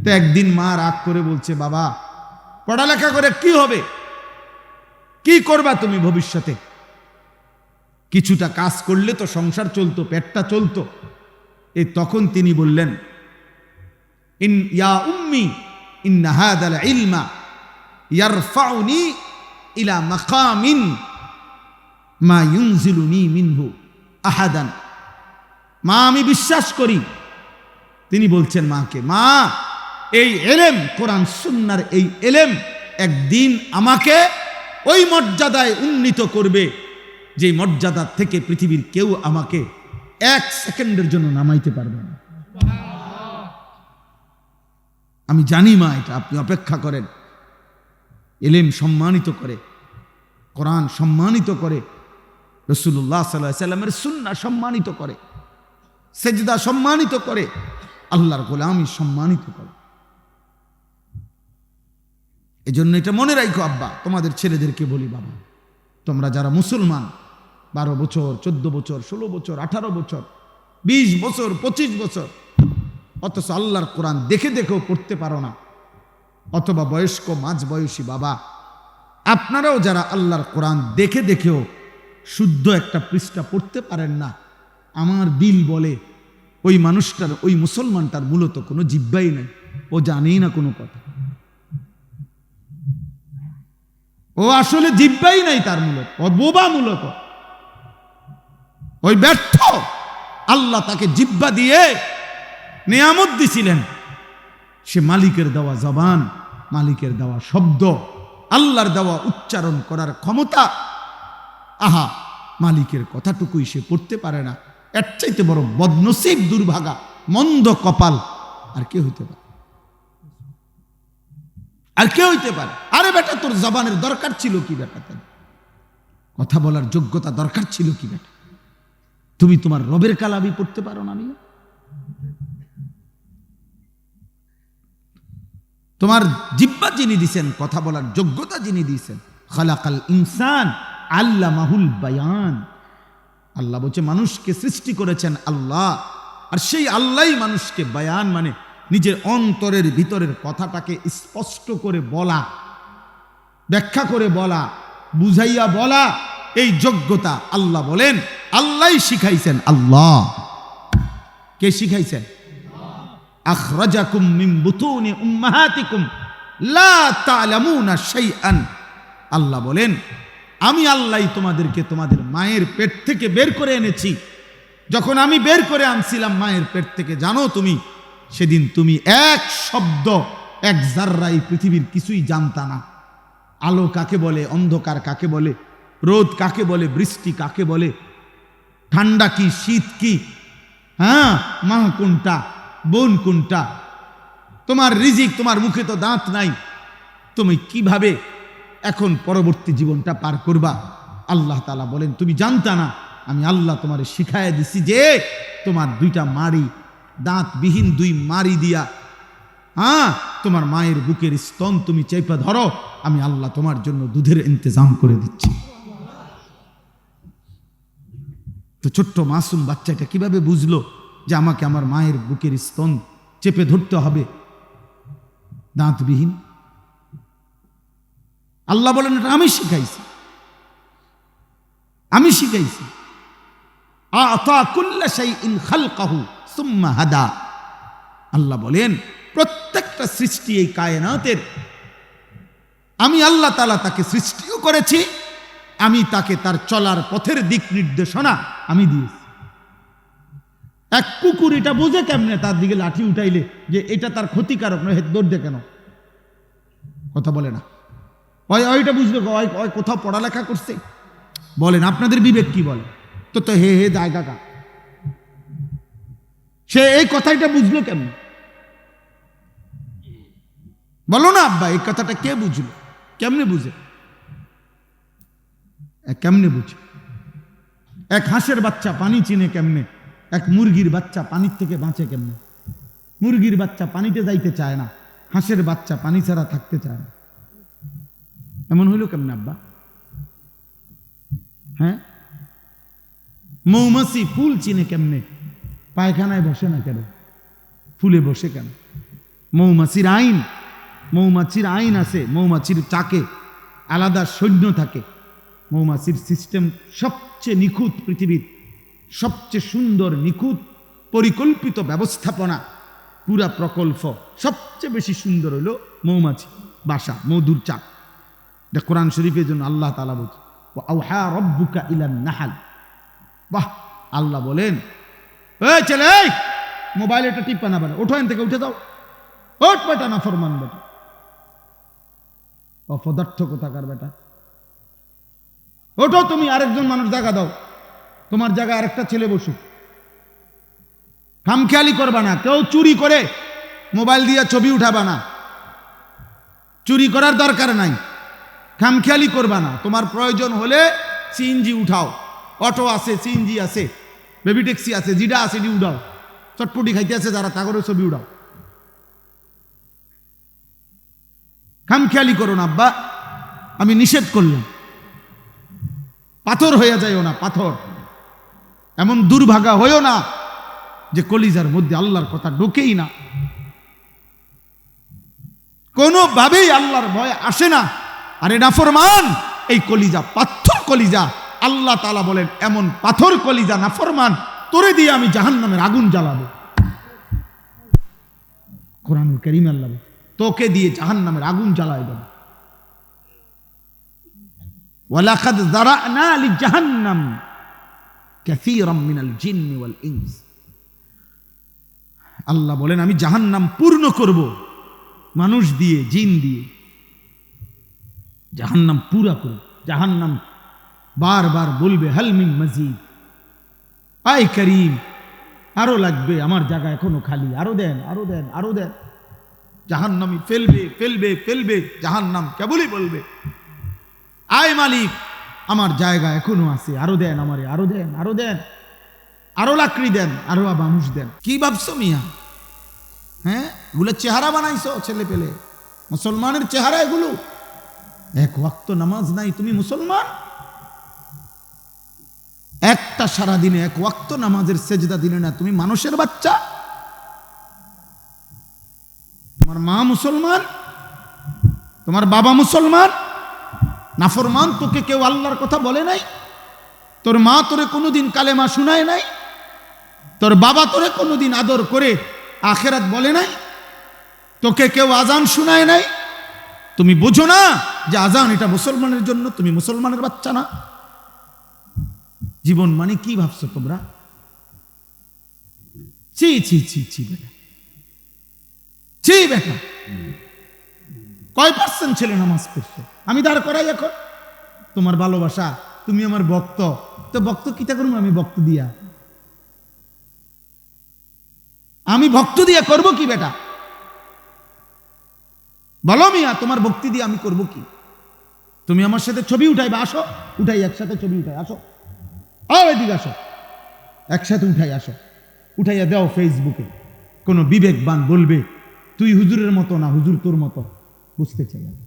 তো একদিন মা রাগ করে বলছে, বাবা পড়ালেখা করে কি হবে, কি করবা তুমি ভবিষ্যতে? কিছুটা কাজ করলে তো সংসার চলতো, পেটটা চলতো। এই তখন তিনি বললেন, ইয়া উম্মি ইন্না হাদাল ইলমা ইয়ারফাউনি ইলা মাকামিন মা ইউনজিলুনি মিনহু আহাদান। মা আমি বিশ্বাস করি, তিনি বলছেন মাকে, মা এই এলেম, কোরআন সুন্নাহর এই এলেম একদিন আমাকে ওই মর্যাদায় উন্নীত করবে যে মর্যাদা থেকে পৃথিবীর কেউ আমাকে এক সেকেন্ডের জন্য নামাইতে পারবে না। আমি জানি মা, এটা আপনি অপেক্ষা করেন। এলেম সম্মানিত করে, কোরআন সম্মানিত করে, রাসূলুল্লাহ সাল্লাল্লাহু আলাইহি সাল্লামের সুন্নাহ সম্মানিত করে, সেজদা সম্মানিত করে, আল্লাহর গোলামি সম্মানিত করে। এই জন্য এটা মনে রাখো আব্বা, তোমাদের ছেলেদেরকে বলি, বাবা তোমরা যারা মুসলমান, 12 বছর, 14 বছর, 16 বছর, 18 বছর, 20 বছর, 25 বছর, অথচ আল্লাহর কোরআন দেখে দেখেও পড়তে পারো না, অথবা বয়স্ক মাঝ বয়সী বাবা, আপনারাও যারা আল্লাহর কোরআন দেখে দেখেও শুদ্ধ একটা পৃষ্ঠা পড়তে পারেন না, আমার দিল বলে ওই মানুষটার, ওই মুসলমানটার মূলত কোনো জিহ্বাই নাই, ও জানেই না কোনো কথা, ও আসলে জিহ্বাই নাই তার, মূলত ও বোবা, মূলত ওই ব্যর্থ। আল্লাহ তাকে জিহ্বা দিয়ে নিয়ামত দিছিলেন, সে মালিকের দেওয়া জবান, মালিকের দেওয়া শব্দ, আল্লাহর দেওয়া উচ্চারণ করার ক্ষমতা, আহা মালিকের কথাটুকুই সে পড়তে পারে না। এর চাইতে বড় বদনসিব, দুর্ভাগা, মন্দ কপাল আর কে হইতে পারে? আর কে হইতে পারে? আরে বেটা, তোর জবানের দরকার ছিল কি বেটা? কথা বলার যোগ্যতা দরকার ছিল কি বেটা? তুমি তোমার রবের কালামি পড়তে পারো না? আমি তোমার জিহ্বা যিনি দিছেন, কথা বলার যোগ্যতা যিনি দিছেন, খালাকাল ইনসান আল্লামাহুল বায়ান। আল্লাহ বলছে মানুষকে সৃষ্টি করেছেন আল্লাহ, আর সেই আল্লাহই মানুষকে বায়ান মানে নিজের অন্তরের ভিতরের কথাটাকে স্পষ্ট করে বলা, ব্যাখ্যা করে বলা, বুঝাইয়া বলা, এই যোগ্যতা আল্লাহ বলেন আল্লাহই শিখাইছেন। আল্লাহ কে শিখাইছেন? আখরাজাকুম মিন বুতুনি উম্মাহাতিকুম লা তা'লামুনা শাইআন। আল্লাহ বলেন আমি আল্লাহই তোমাদেরকে তোমাদের মায়ের পেট থেকে বের করে এনেছি। যখন আমি বের করে আনছিলাম মায়ের পেট থেকে, জানো তুমি, সেদিন তুমি এক শব্দ, এক জাররাই পৃথিবীর কিছুই জানতা না। আলো কাকে বলে, অন্ধকার কাকে বলে, রোদ কাকে বলে, বৃষ্টি কাকে বলে, ঠান্ডা কি, শীত কি, হ্যাঁ মা কোনটা, বোন কোনটা, তোমার রিজিক, তোমার মুখে তো দাঁত নাই, তুমি কিভাবে এখন পরবর্তী জীবনটা পার করবা? আল্লাহ তাআলা বলেন তুমি জানতা না, আমি আল্লাহ তোমারে শিখাইয়া দিছি যে তোমার দুইটা মাড়ি, দাঁতবিহীন 2 মাড়ি দিয়া, হ্যাঁ তোমার মায়ের বুকের স্তন তুমি চেপে ধরো, আমি আল্লাহ তোমার জন্য দুধের ইন্তজাম করে দিচ্ছি। তো ছোট্ট মাসুম বাচ্চাটা কিভাবে বুঝলো যে আমাকে আমার মায়ের বুকের স্তন চেপে ধরতে হবে দাঁতবিহীন? আল্লাহ বলেন এটা আমি শিখাইছি, আমি শিখাইছি। আতা কুল্লা শাইইন খালকাহু সুম্মা হাদা। আল্লাহ বলেন প্রত্যেকটা সৃষ্টি এই কায়নাতের আমি আল্লাহ তাআলা তাকে সৃষ্টিও করেছি, আমি তাকে তার চলার পথের দিক নির্দেশনা আমি দিয়েছি। এক কুকুর এটা বোঝে কেমনে তার দিকে লাঠি উঠাইলে যে এটা তার ক্ষতিকারক নয়, দৌড় কেন? কথা বলে না, ওইটা বুঝবে ওই কোথাও পড়ালেখা করছে? বলেন আপনাদের বিবেক কি বলে? তো তো হে হে জায়গা কা, সে এই কথাটা বুঝলো কেমনে? বলো না আব্বা, এই কথাটা কে বুঝলো? কেমনে বুঝে? কেমনে বুঝে? এক হাঁসের বাচ্চা পানি চিনে কেমনে? এক মুরগির বাচ্চা পানির থেকে বাঁচে কেমনে? মুরগির বাচ্চা পানিতে যাইতে চায় না, হাঁসের বাচ্চা পানি ছাড়া থাকতে চায় না। এমন হইল কেমনে আব্বা? হ্যাঁ মৌমাছি ফুল চিনে কেমনে? পায়খানায় বসে না কেন, ফুলে বসে কেন? মৌমাছির আইন, মৌমাছির আইন আছে। মৌমাছির চাকে আলাদা সৈন্য থাকে। মৌমাছির সিস্টেম সবচেয়ে নিখুঁত, পৃথিবীর সবচেয়ে সুন্দর নিখুঁত পরিকল্পিত ব্যবস্থাপনা, পুরা প্রকল্প সবচেয়ে বেশি সুন্দর হলো মৌমাছি বাসা, মধুর চাক। এটা কোরআন শরীফের জন্য আল্লাহ তাআলা বলছে, আওহা রাব্বুকা ইলান নাহাল। বাহ, আল্লাহ বলেন, এই ছেলে, এই মোবাইল এটা টিপা না বেটা, ওঠো এখান থেকে, উঠে দাও, ওঠ বেটা, নাফরমান বেটা, অপদার্থ কোথাকার বেটা, ওঠো তুমি, আরেকজন মানুষ জায়গা দাও, তোমার জায়গায় আরেকটা ছেলে বসুক। খামখেয়ালি করবা না। কেউ চুরি করে মোবাইল দিয়ে ছবি উঠাবা না, চুরি করার দরকার নাই। খামখেয়ালি করবা না। তোমার প্রয়োজন হলে সিএনজি উঠাও, অটো আছে, সিএনজি আছে, বেবি ট্যাক্সি আছে, জিডা আছে, ডি উঠাও। চটপটি খাইতে আছে যারা, তাগরে ছবি উঠাও। খামখেয়ালি করো না আব্বা, আমি নিষেধ করলাম। পাথর হয়ে যাইও না, পাথর। এমন দুর্ভাগা হইও না যে কলিজার মধ্যে আল্লাহর কথা ঢোকেই না, কোনোভাবেই আল্লাহর ভয় আসে না। আরে নাফরমান, এই কলিজা পাথর কলিজা। আল্লাহ তাআলা বলেন, এমন পাথর কলিজা নাফরমান, তোরে দিয়ে আমি জাহান্নামের আগুন জ্বালাবো। কোরআনুল কারীমে আল্লাহ বলেন, তোকে দিয়ে জাহান্নামের আগুন জ্বালাই দেব। ওয়ালাকাদ যারানা লিজাহান্নাম কাসীরাম মিনাল জিন্নি ওয়াল ইনস। আল্লাহ বলেন, আমি জাহান্নাম পূর্ণ করব মানুষ দিয়ে, জিন দিয়ে। জাহান্নাম পুরা করব। জাহান্নাম বারবার বলবে, হাল মিন মাজিদ, আয় করিম, আরো লাগবে, আমার জায়গা এখনো খালি, আরো দেন, আরো দেন, আরো দেন। জাহান্নামী ফেলবে ফেলবে ফেলবে, জাহান্নাম কেবলই বলবে, আয় মালিক, আমার জায়গা এখনো আছে, আরো দেন আমারে, আরো দেন, আরো দেন, আরো লাকড়ি দেন, আরো মানুষ দেন। কি ভাবছো মিয়া? হ্যাঁ, এগুলো চেহারা বানাইছো ছেলে পেলে, মুসলমানের চেহারা এগুলো। এক ওয়াক্ত নামাজ নাই, তুমি মুসলমান? একটা সারাদিনে এক ওয়াক্ত নামাজের সেজদা দিলে না, তুমি মানুষের বাচ্চা? তোমার মা মুসলমান, তোমার বাবা মুসলমান, নাফরমান তোকে কেউ আল্লাহর কথা বলে নাই? তোর মা তোরে কোনোদিন কালেমা শুনায় নাই? তোর বাবা তোরে কোনোদিন আদর করে আখেরাত বলে নাই? তোকে কেউ আজান শুনায় নাই? তুমি বুঝো না যে আজান এটা মুসলমানের জন্য? তুমি মুসলমানের বাচ্চা না? জীবন মানে কি ভাবছো তোমরা? ছি ছি ছি ছি বেটা, ছি বেটা। কয় পার্সেন্ট ছেলে নামাজ পড়ছে? আমি দাঁড় করাই এখন। তোমার ভালোবাসা, তুমি আমার ভক্ত, তো ভক্ত কিতা করবো আমি? ভক্ত দিয়া আমি ভক্ত দিয়া করব কি বেটা? বলো মিয়া, তোমার ভক্তি দিয়ে আমি করব কি? তুমি আমার সাথে ছবি উঠাইবা, আসো, উঠাই একসাথে ছবি উঠাই, আসো, এদিকে আসো, একসাথে উঠাই, আসো, উঠাইয়া দাও ফেসবুকে। কোন বিবেকবান বলবে, তুই হুজুরের মতো না, হুজুর তোর মতো। বুঝতে চাই আমি,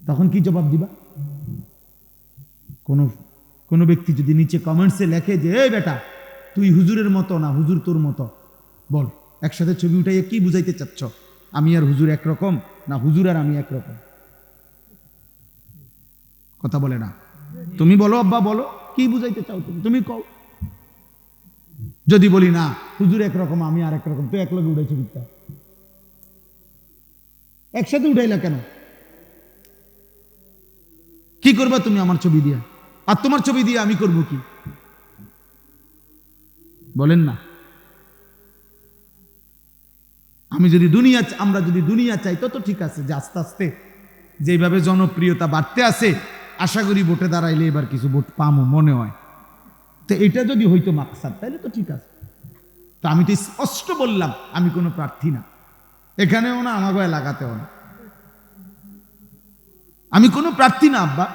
তখন কি জবাব দিবা? কোন ব্যক্তি যদি নিচে কমেন্টসে লেখে যে, এই বেটা তুই হুজুরের মতো না, হুজুর তোর মতো, বল একসাথে ছবি উঠাইয়া কি বুঝাইতে চাচ্ছ? আমি আর হুজুর একরকম না, হুজুর আর আমি একরকম? কথা বলে না। তুমি বলো আব্বা, বলো কি বুঝাইতে চাও তুমি? তুমি কও। যদি বলি না, হুজুর একরকম আমি আর একরকম, তো একলগে উঠাই ছবিটা, একসাথে উঠাইলা কেন? কি করবা তুমি আমার ছবি দিয়া? আর তোমার ছবি দিয়ে আমি করব কি? বলেন না। আমরা যদি দুনিয়া চাই তো ঠিক আছে, যে আস্তে আস্তে যেভাবে জনপ্রিয়তা বাড়তে আছে, আশা করি ভোটে দাঁড়াইলে এবার কিছু ভোট পামো মনে হয়। তো এটা যদি হইতো মাকসাদ, তাইলে তো ঠিক আছে। তো আমি তো স্পষ্ট বললাম, আমি কোনো প্রার্থী না, এখানেও না, আমাকে লাগাতেও না, আমি কোনো প্রার্থী না আব্বা।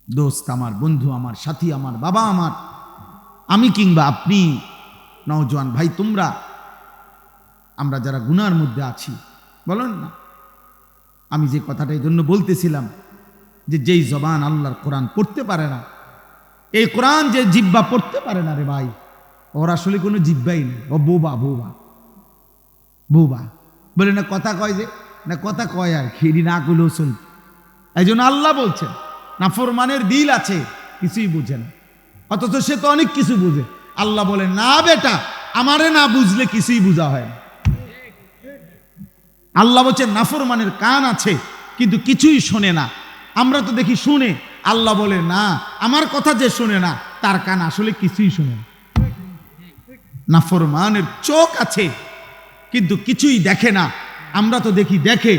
দোস্ত আমার, বন্ধু আমার, সাথী আমার, বাবা আমার, আমি কিংবা আপনি, নওজোয়ান ভাই তোমরা, আমরা যারা গুনার মধ্যে আছি, বলেন না। আমি যে কথাটা এই জন্য বলতেছিলাম, যে যেই জবান আল্লাহর কোরআন পড়তে পারে না, এই কোরআন যে জিব্বা পড়তে পারে না রে ভাই, ওর আসলে কোনো জিব্বাই নেই, ও বোবা বোবা বোবা। বলে না কথা কয়, যে না কথা কয় আর খিরি না করলেও চলবে। এই জন্য আল্লাহ বলছেন নাফরমানের দিল আছে, কিছুই বুঝে না, অথচ সে তো অনেক কিছু বুঝে। আল্লাহ বলে না বেটা, আমারে না বুঝলে কিছুই বোঝা হয় না। আল্লাহ বলছে নাফরমানের কান আছে কিন্তু কিছুই শোনে না। আমরা তো দেখি শুনে, আল্লাহ বলে না, আমার কথা যে শোনে না তার কান আসলে কিছুই শোনে না। নাফরমানের চোখ আছে কিন্তু কিছুই দেখে না। আমরা তো দেখি দেখে,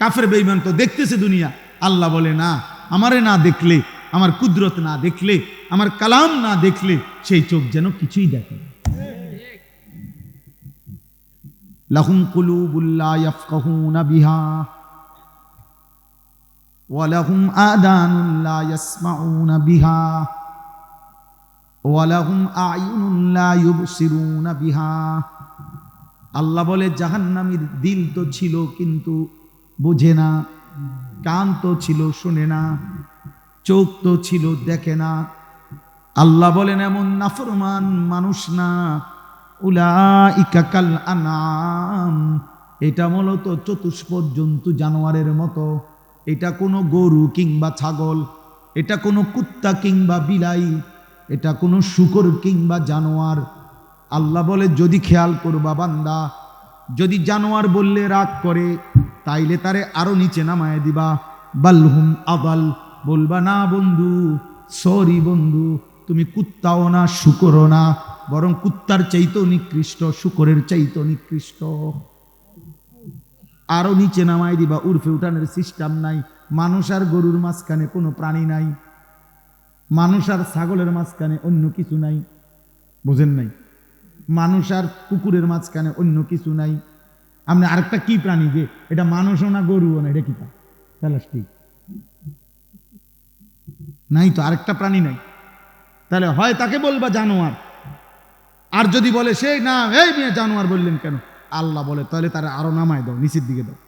কাফের বেঈমান তো দেখতেছে দুনিয়া। আল্লাহ বলে না, আমারে না দেখলে, আমার কুদরত না দেখলে, আমার কালাম না দেখলে সেই চোখ যেন কিছুই দেখে না। লাহুম কুলুবুল লা ইয়াফকাহুনা বিহা ওয়া লাহুম আযানুন লা ইয়াসমাউনা বিহা ওয়া লাহুম আ'য়ুনুন লা ইউবসিরুনা বিহা। আল্লাহ বলে জাহান্নামীর দিল তো ছিল কিন্তু বোঝে না, কান তো ছিল শোনে না, চোখ তো ছিল দেখে না। আল্লাহ বলেন এমন নাফরমান মানুষ না, উলাইকা কাল আনআম, এটা মূলত চতুষ্পদ জন্তু জানোয়ারের মতো। এটা কোনো গরু কিংবা ছাগল, এটা কোনো কুত্তা কিংবা বিলাই, এটা কোনো শূকর কিংবা জানোয়ার। আল্লাহ বলে যদি খেয়াল করবা বান্দা, যদি জানোয়ার বললে রাগ করে তাইলে তারে আরো নিচে নামায় দিবা। বালহুম আদাল, বলবা না বন্ধু, সরি বন্ধু, তুমি কুত্তাও না শূকরও না, বরং কুত্তার চাইতেও নিকৃষ্ট, শূকরের চাইতেও নিকৃষ্ট। আরো নিচে নামায় দিবা। উর্ফে উঠানের সিস্টেম নাই। মানুষ আর গরুর মাঝখানে কোনো প্রাণী নাই, মানুষ আর ছাগলের মাঝখানে অন্য কিছু নাই, বোঝেন নাই? মানুষ আর কুকুরের মাঝখানে অন্য কিছু নাই। আপনি আরেকটা কি প্রাণী, যে এটা মানুষও না গরুও না, এটা কি প্লাস্টিক নাই তো, আরেকটা প্রাণী নাই। তাহলে হয় তাকে বলবা জানোয়ার, আর যদি বলে সে না, এই মেয়ে জানোয়ার বললেন কেন, আল্লাহ বলে তাহলে তারা আরো নামায় দাও, নিচের দিকে দাও।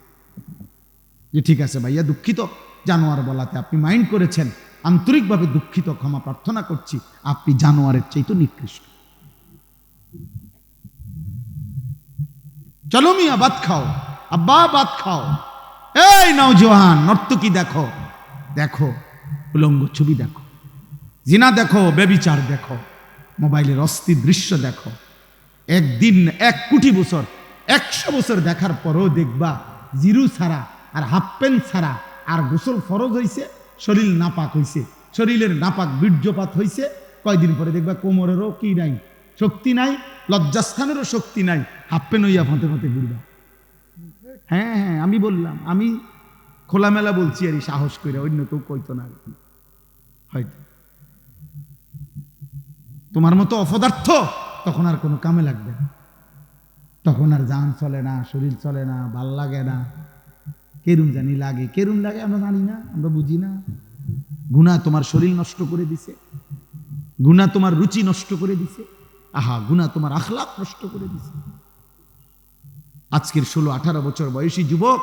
যে ঠিক আছে ভাইয়া, দুঃখিত জানোয়ার বলাতে, আপনি মাইন্ড করেছেন, আন্তরিকভাবে দুঃখিত, ক্ষমা প্রার্থনা করছি, আপনি জানোয়ারের চাইতে নিকৃষ্ট। চলো মিয়া ভাত খাও, আব্বা ভাত খাও। এই নওজোয়ান নর্তকী দেখো, দেখো উলঙ্গ ছবি দেখো, জিনা দেখো, বেবিচার দেখো, মোবাইলের অস্থির দৃশ্য দেখো। একদিন 1 কোটি বছর 100 বছর দেখার পরও দেখবা জিরু ছাড়া আর হাফ প্যান্ট ছাড়া আর গোসল ফরজ হইছে, শরীর নাপাক হইছে, শরীরের নাপাক বীর্যপাত হইছে। কয়দিন পরে দেখবা কোমরেরও কি নাই, শক্তি নাই, লজ্জাস্থানেরও শক্তি নাই, হাফ প্যান্ট হইয়া ফতে ফতে ঘুরবা। হ্যাঁ হ্যাঁ, আমি বললাম, আমি খোলামেলা বলছি আর সাহস করে, অন্য কেউ কইতো না হয়তো। তোমার মতো অপদার্থ তখন আর কোনো কামে লাগবে না, তখন আর জান চলে না, শরীর চলে না, ভাল লাগে না, কেরুম জানি লাগে, কেরুম লাগে আমরা জানি না, আমরা বুঝি না। গুনাহ তোমার শরীর নষ্ট করে দিছে, গুনাহ তোমার রুচি নষ্ট করে দিছে, আহা গুনাহ তোমার আখলাক নষ্ট করে দিছে। আজকের 16-18 বছর বয়সী যুবক,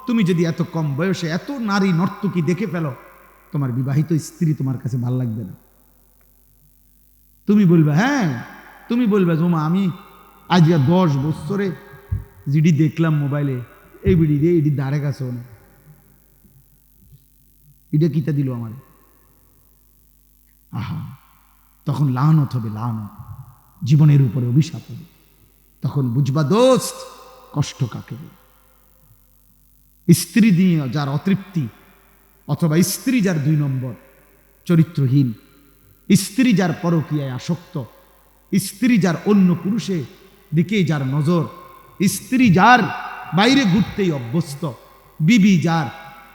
তুমি যদি এত কম বয়সে এত নারী নর্তকী দেখে ফেলো, তোমার বিবাহিত স্ত্রী তোমার কাছে ভাল লাগবে না। তুমি বলবে, হ্যাঁ তুমি বলবে জমা আমি আজ 10 বছরে যেটি দেখলাম মোবাইলে, এই বিড়ি রে, এটি ধারে কাছেও না, এটা কিতা দিল আমার। আহা, তখন লানত হবে, লানত, জীবনের উপরে অভিশাপ হবে। তখন বুঝবা দোস্ত কষ্ট কাকে বলে। স্ত্রী দিয়ে যার অতৃপ্তি, অথবা স্ত্রী যার 2 নম্বর, চরিত্রহীন স্ত্রী, যার পরকীয়ায় আসক্ত স্ত্রী, যার অন্য পুরুষে দিকে যার নজর, স্ত্রী যার বাইরে ঘুরতেই অভ্যস্ত, বিবি যার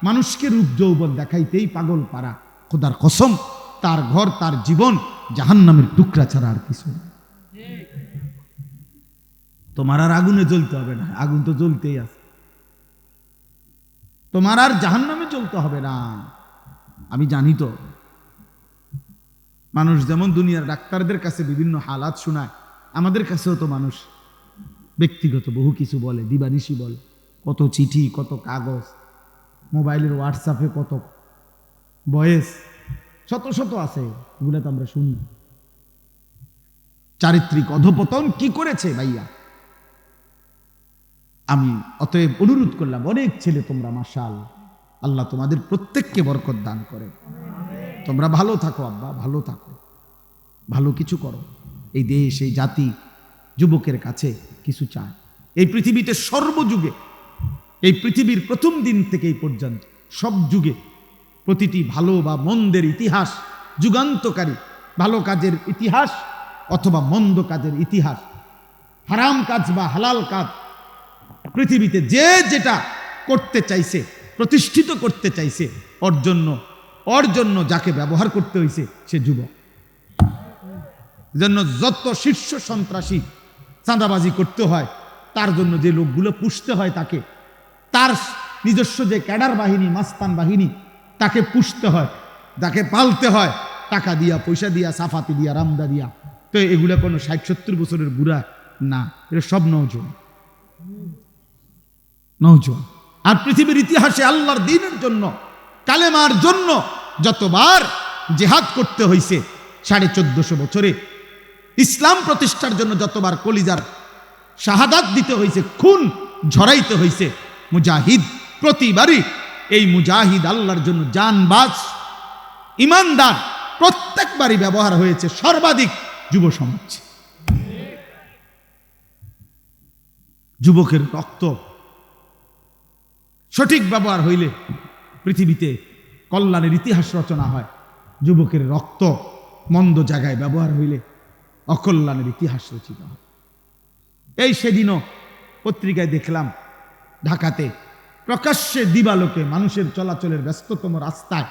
মানুষকে রূপ যৌবন দেখাইতেই পাগল পারা, খোদার কসম তার ঘর, তার জীবন জাহান্নামের টুকরা ছাড়া আর কিছু না। তোমার আর আগুনে জ্বলতে হবে না, আগুন তো জ্বলতেই আছে। তোমার আর জাহান্নামে জ্বলতে হবে না। আমি জানি তো, মানুষ যেমন দুনিয়ার ডাক্তারদের কাছে বিভিন্ন হালাত শোনায়, আমাদের কাছেও তো মানুষ ব্যক্তিগত বহু কিছু বলে, দিবানিশি বলে, কত চিঠি, কত কাগজ, মোবাইলের হোয়াটসঅ্যাপে কত ভয়েস, শত শত আছে, এগুলো তো আমরা শুনি। চারিত্রিক অধপতন কি করেছে ভাইয়া? আমি অতএব অনুরোধ করলাম, অনেক ছেলে তোমরা, মাশাআল্লাহ, আল্লাহ তোমাদের প্রত্যেককে বরকত দান করে। তোমরা ভালো থাকো আব্বা, ভালো থাকো, ভালো কিছু করো। এই দেশ, এই জাতি যুবকের কাছে কিছু চায়। এই পৃথিবীতে সর্বযুগে, এই পৃথিবীর প্রথম দিন থেকে এই পর্যন্ত সব যুগে প্রতিটি ভালো বা মন্দের ইতিহাস, যুগান্তকারী ভালো কাজের ইতিহাস অথবা মন্দ কাজের ইতিহাস, হারাম কাজ বা হালাল কাজ, পৃথিবীতে যে যেটা করতে চাইছে, প্রতিষ্ঠিত করতে চাইছে, ওর জন্য যাকে ব্যবহার করতে হয়েছে সে যুবক। জন্য যত শীর্ষ সন্ত্রাসী চাঁদাবাজি করতে হয়, তার জন্য যে লোকগুলো পুষতে হয়, তাকে, তার নিজস্ব যে ক্যাডার বাহিনী, মাস্তান বাহিনী, তাকে পুষতে হয়, তাকে পালতে হয়, টাকা দিয়া, পয়সা দিয়া, সাফাতি দিয়া, রামদা দিয়া। তো এগুলো কোনো 60-70 বছরের বুড়া না, এটা সব নওজোয়ান। আর পৃথিবীর ইতিহাসে আল্লাহর দ্বীনের জন্য, কালেমার জন্য যতবার জিহাদ করতে হয়েছে 1450 বছরে, ইসলাম প্রতিষ্ঠার জন্য যতবার কলিজার শাহাদাত দিতে হয়েছে, খুন ঝরাইতে হয়েছে, মুজাহিদ প্রতিবারই, এই মুজাহিদ আল্লাহর জন্য জানবাজ ইমানদার প্রত্যেকবারই ব্যবহার হয়েছে সর্বাধিক যুব সমাজ। যুবকের রক্ত সঠিক ব্যবহার হইলে পৃথিবীতে কল্যাণের ইতিহাস রচনা হয়। যুবকের রক্ত মন্দ জায়গায় ব্যবহার হইলে অকল্যাণের ইতিহাস রচিত হয়। এই সেদিনও পত্রিকায় দেখলাম, ঢাকাতে প্রকাশ্যে দিবালোকে মানুষের চলাচলের ব্যস্ততম রাস্তায়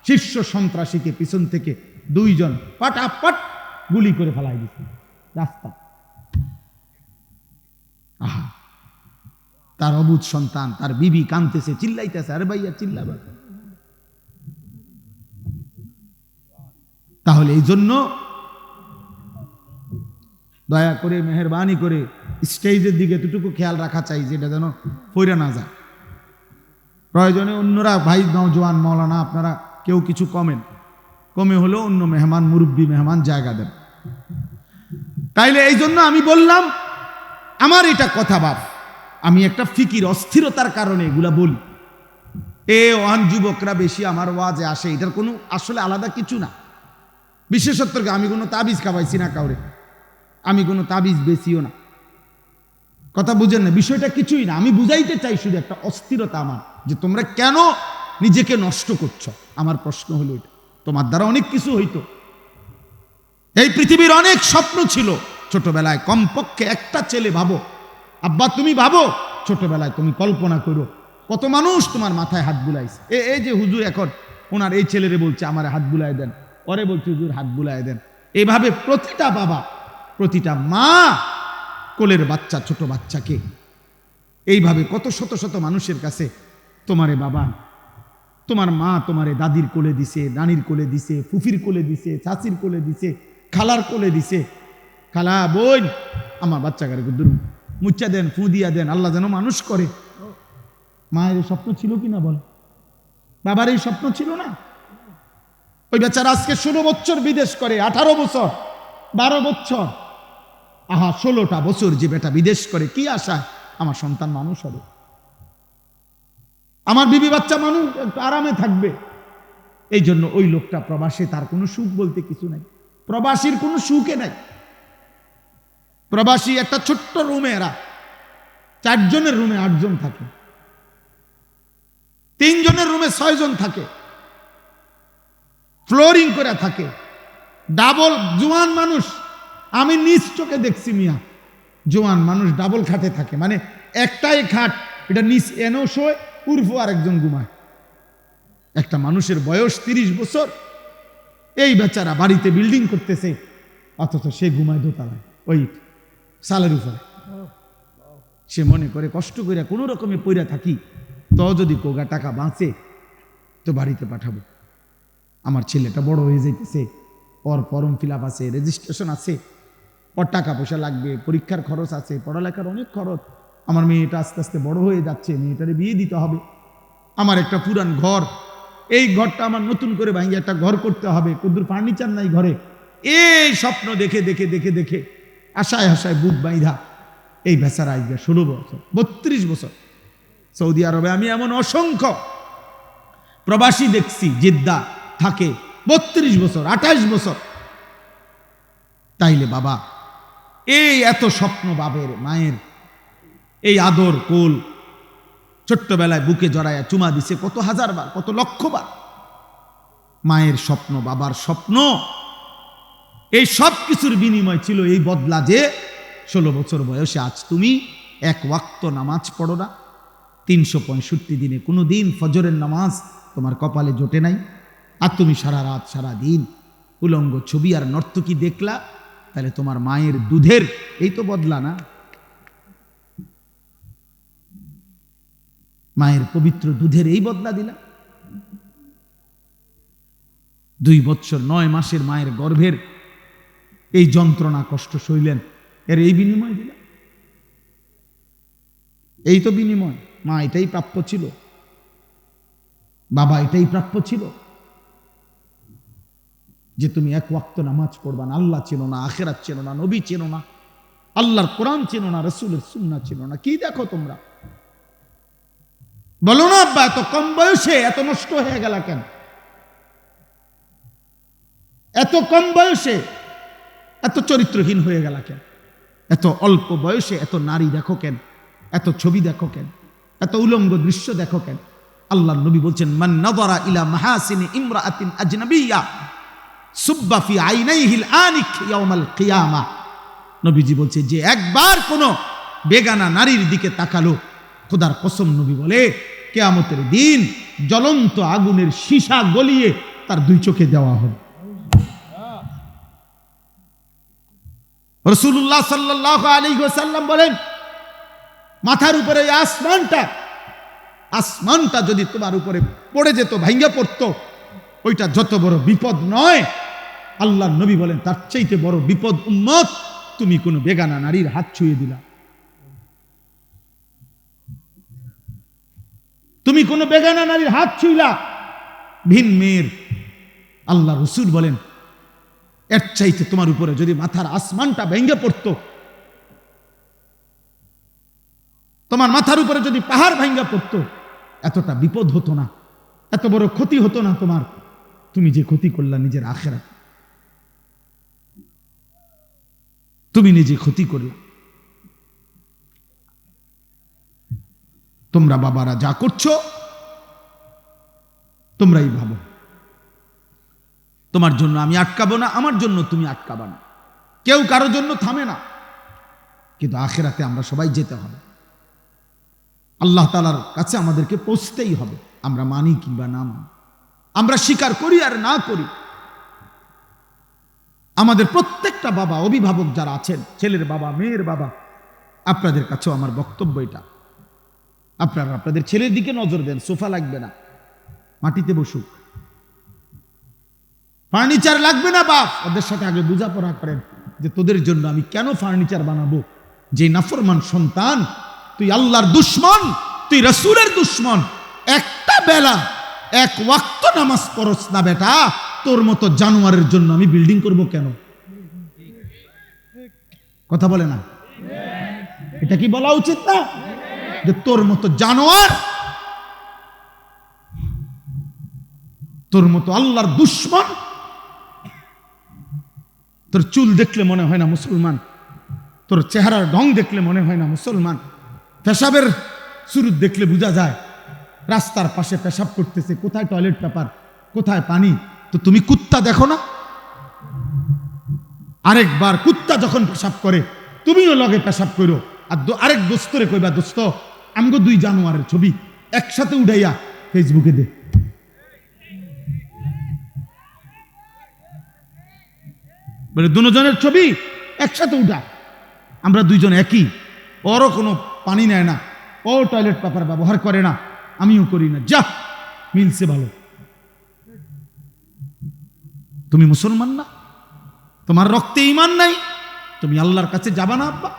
শীর্ষ সন্ত্রাসীকে পিছন থেকে 2 জন পাটাপাট গুলি করে ফেলাই দিচ্ছে রাস্তা। আহা, তার অবুধ সন্তান, তার বিবি কাঁদতেছে, চিল্লাইতেছে, আরে ভাইয়া চিল্লাবা। তাহলে এই জন্য দয়া করে, মেহেরবানি করে স্টেজের দিকে এতটুকু খেয়াল রাখা চাই, যেটা যেন পইরা না যায়। প্রয়োজনে অন্যরা, ভাই নওজোয়ান মৌলানা, আপনারা কেউ কিছু কমে হলেও অন্য মেহমান, মুরব্বী মেহমান জায়গা দেন। তাইলে এই জন্য আমি বললাম, আমার এটা কথা ভাব, আমি একটা ফিকির অস্থিরতার কারণে এগুলা বলি। ওয়ান যুবকরা বেশি আমার ওয়াজে আসে, এটার কোনো আসলে আলাদা কিছু না। বিশেষত্ব আমি কোনো তাবিজ খাওয়াইছি না কাউরে, আমি কোনো তাবিজ বেশিও না, কথা বুঝেন না, বিষয়টা কিছুই না। আমি বুঝাইতে চাই শুধু একটা অস্থিরতা আমার, যে তোমরা কেন নিজেকে নষ্ট করছো। আমার প্রশ্ন হলো এটা, তোমার দ্বারা অনেক কিছু হইতো, এই পৃথিবীর অনেক স্বপ্ন ছিল ছোটবেলায়। কমপক্ষে একটা ছেলে ভাবো, আব্বা তুমি ভাবো, ছোটবেলায় তুমি কল্পনা করো কত মানুষ তোমার মাথায় হাত বুলাইছে। এই যে হুজুর এখন ওনার এই ছেলেরে বলছে আমার হাত বুলাই দেন, পরে বলছে হুজুর হাত বুলাই দেন। এইভাবে প্রতিটা বাবা, প্রতিটা মা কোলের বাচ্চা, ছোট বাচ্চাকে এইভাবে কত শত শত মানুষের কাছে, তোমারে বাবা, তোমার মা তোমারে দাদির কোলে দিছে, নানির কোলে দিছে, ফুফির কোলে দিছে, চাচির কোলে দিছে, খালার কোলে দিছে। খালা, বোন, আমার বাচ্চাকে দূর মুচ্চা দেন, ফু দিয়া দেন, আল্লাহ যেন মানুষ করে। মায়ের এই স্বপ্ন ছিল কিনা বল? বাবার এই স্বপ্ন ছিল না? ওই বেচারা আজকে 16 বছর বিদেশ করে, 18 বছর, 12 বছর, আহা 16টা বছর যে বেটা বিদেশ করে, কি আশা আমার সন্তান মানুষ হবে, আমার বিবি বাচ্চা মানুষ একটু আরামে থাকবে। এই জন্য ওই লোকটা প্রবাসে, তার কোনো সুখ বলতে কিছু নাই, প্রবাসীর কোনো সুখে নাই। প্রবাসী একটা ছোট্ট রুমে, এরা 4 জনের রুমে 8 জন থাকে, 3 জনের রুমে 6 জন থাকে, ফ্লোরিং করে থাকে, ডাবল। জোয়ান মানুষ আমি নিজ চোখে দেখছি মিয়া, জোয়ান মানুষ ডাবল খাটে থাকে, মানে একটাই খাট, এটা নিচ এনেও শোয়, উর্ফও আরেকজন ঘুমায়। একটা মানুষের বয়স 30 বছর, এই বেচারা বাড়িতে বিল্ডিং করতেছে, অথচ সে ঘুমায় দোতলায়, ওই সালের উপরে। সে মনে করে কষ্ট করে কোনো রকমে পইরা থাকি, তো যদি কোগা টাকা বাঁচে তো বাড়িতে পাঠাবো। আমার ছেলেটা বড় হয়ে যাইতেছে, ওর ফর্ম ফিল আপ আছে, রেজিস্ট্রেশন আছে, ওর টাকা পয়সা লাগবে, পরীক্ষার খরচ আছে, পড়ালেখার অনেক খরচ। আমার মেয়েটা আস্তে আস্তে বড় হয়ে যাচ্ছে, মেয়েটারে বিয়ে দিতে হবে। আমার একটা পুরান ঘর এই ঘরটা আমার নতুন করে ভাঙিয়ে একটা ঘর করতে হবে, কুদ্দুর ফার্নিচার নাই ঘরে। এই স্বপ্ন দেখে দেখে দেখে দেখে আশায় আশায় বুক বাইধা এই বেচারা আইয়া 16 বছর 32 বছর সৌদি আরবে। আমি এমন অসংখ্য প্রবাসী দেখছি জিদ্দা থাকে 32 বছর 28 বছর। তাইলে বাবা এই এত স্বপ্ন বাবের মায়ের, এই আদর কোল ছোট্টবেলায় বুকে জড়ায়া চুমা দিছে কত হাজার বার, কত লক্ষ বার। মায়ের স্বপ্ন, বাবার স্বপ্ন, এই সব কিছুর বিনিময় ছিল এই বদলা যে 16 বছর বয়সে আজ তুমি এক ওয়াক্ত নামাজ পড়ো না, 365 দিনে কোনো দিন ফজরের নামাজ তোমার কপালে জোটে নাই, আর তুমি সারা রাত সারা দিন উলঙ্গ ছবি আর নর্তকী দেখলা। তাহলে তোমার মায়ের দুধের এই তো বদলা না? মায়ের পবিত্র দুধের এই বদলা দিলা? 2 বছর 9 মাসের মায়ের গর্ভের এই যন্ত্রণা কষ্ট সইলেন, এর এই বিনিময় দিলা? এই তো বিনিময়। মা এটাই প্রাপ্য ছিল, বাবা এটাই প্রাপ্য ছিল, যে তুমি এক ওয়াক্ত নামাজ পড়বা না। আল্লাহ চেনো না, আখিরাত চেনো না, নবী চেনো না, আল্লাহর কোরআন চেনো না, রাসূলের সুন্নাহ চেনো না। কি দেখো তোমরা? বলো না আব্বা এত কম বয়সে এত নষ্ট হয়ে গেল কেন? এত কম বয়সে এত চরিত্রহীন হয়ে গেল কেন? এত অল্প বয়সে এত নারী দেখো কেন? এত ছবি দেখো কেন? এত উলঙ্গ দৃশ্য দেখো কেন? আল্লাহর নবী বলছেন, মান নাযারা ইলা মাহাসিনি ইমরাআতিন আজনাবিয়্যা সুব্বা ফি আইনাইহিল আনিক ইয়াউমাল কিয়ামাহ। নবীজি বলছে যে একবার কোন বেগানা নারীর দিকে তাকালো, খোদার কসম নবী বলে কিয়ামতের দিন জ্বলন্ত আগুনের সীসা গলিয়ে তার 2 চোখে দেওয়া হবে। রাসূলুল্লাহ সাল্লাল্লাহু আলাইহি ওয়াসাল্লাম বলেন, মাথার উপরে আসমানটা যদি তোমার উপরে পড়ে যেত, ভাঙ্গা পড়তো, ওইটা যত বড় বিপদ নয়। আল্লাহর নবী বলেন তার চাইতে বড় বিপদ উম্মত তুমি কোনো বেগানা নারীর হাত ছুঁয়ে দিলা। তুমি কোনো বেগানা নারীর হাত ছুঁইলা, ভিন মেয়ের। আল্লাহ রাসূল বলেন এর চাইতে তোমার উপরে যদি মাথার আসমানটা ভেঙে পড়তো, তোমার মাথার উপরে যদি পাহাড় ভেঙে পড়তো, এতটা বিপদ হতো না, এত বড় ক্ষতি হতো না তোমার। তুমি যে ক্ষতি করলা নিজের আখিরাত, তুমি নিজে ক্ষতি করলা। তোমরা বাবারা যা করছো তোমরাই ভাবো, তোমার জন্য আমি আটকাবো না, আমার জন্য তুমি আটকাবা না, কেউ কারোর জন্য থামে না। কিন্তু আখিরাতে আমরা সবাই যেতে হবে, আল্লাহ তাআলার কাছে আমাদেরকে পৌঁছতেই হবে। আমরা মানি কিংবা না মানি, আমরা স্বীকার করি আর না করি, আমাদের প্রত্যেকটা বাবা, অভিভাবক যারা আছেন, ছেলের বাবা, মেয়ের বাবা, আপনাদের কাছেও আমার বক্তব্য এটা, আপনারা আপনাদের ছেলের দিকে নজর দেন। সোফা লাগবে না, মাটিতে বসুক। ফার্নিচার লাগবে না বাপ, ওদের সাথে আগে বোঝাপড়া করেন যে তোদের জন্য আমি কেন ফার্নিচার বানাবো। যে নাফরমান সন্তান, তুই আল্লাহর দুশ্মন, তুই রাসূলের দুশ্মন, একটা বেলা এক ওয়াক্ত নামাজ পড়ছ না বেটা, তোর মতো জানোয়ারের জন্য আমি বিল্ডিং করব কেন? কথা বলে না? এটা কি বলা উচিত না যে তোর মতো জানোয়ার, তোর মতো আল্লাহর দুশ্মন, তোর চুল দেখলে মনে হয় না মুসলমান, তোর চেহারার ঢং দেখলে মনে হয় না মুসলমান, পেশাবের সুরুত দেখলে বোঝা যায় রাস্তার পাশে পেশাব করতেছে, কোথায় টয়লেট পেপার, কোথায় পানি। তো তুমি কুত্তা দেখো না? আরেকবার কুত্তা যখন পেশাব করে তুমিও লগে পেশাব করো, আর আরেক দোস্তরে কইবা দোস্ত আমগো 2 জানোয়ারের ছবি একসাথে উঠাইয়া ফেসবুকে দে। বলে দুজনের ছবি একসাথে উঠা, আমরা 2 জন একই, ওরও কোনো পানি নেয় না, ও টয়লেট পেপার ব্যবহার করে না, আমিও করি না, যা মিলছে ভালো। তুমি মুসলমান না? তোমার রক্তে ঈমান নাই? তুমি আল্লাহর কাছে যাবা না আব্বা?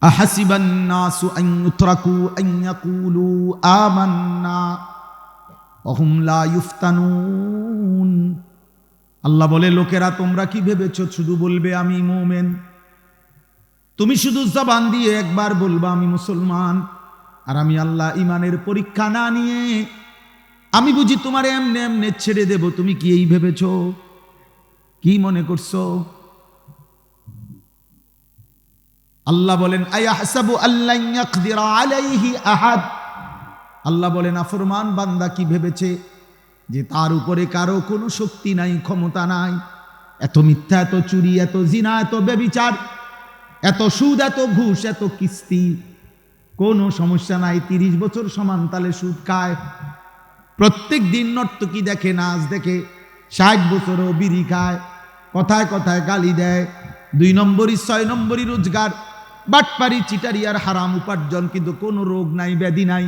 আহাসিবান নাসু আন ইউতরাকু আন ইয়াকুলু আমান্না অহুম লা ইফতানুন। আল্লাহ বলে, লোকেরা তোমরা কি ভেবেছো শুধু বলবে আমি মুমিন? তুমি শুধু জবান দিয়ে একবার বলবা আমি মুসলমান, আর আমি আল্লাহ ইমানের পরীক্ষা না নিয়ে আমি বুঝি তোমার এমনে এমনে ছেড়ে দেব? তুমি কি এই ভেবেছো? কি মনে করছো? আল্লাহ বলেন, আয়াহসাবু আল্লান ইয়াকদিরা আলাইহি আহাদ। আল্লাহ বলেন, নাফরমান বান্দা কি ভেবেছে যে তার উপরে কারো কোনো শক্তি নাই, ক্ষমতা নাই? এত মিথ্যা, এত চুরি, এত জিনা, এত ব্যভিচার, এত সুদ, এত ঘুষ, এত কিস্তি, কোনো সমস্যা নাই। 30 বছর সমান তালে সুদ খায়, প্রত্যেক দিন নর্তকী দেখে, নাচ দেখে, 60 বছরও বিড়ি খায়, কথায় কথায় গালি দেয়, 2 নম্বরই 6 নম্বরই রোজগার, বাটপারি, চিটারি আর হারাম উপার্জন, কিন্তু কোনো রোগ নাই, ব্যাধি নাই,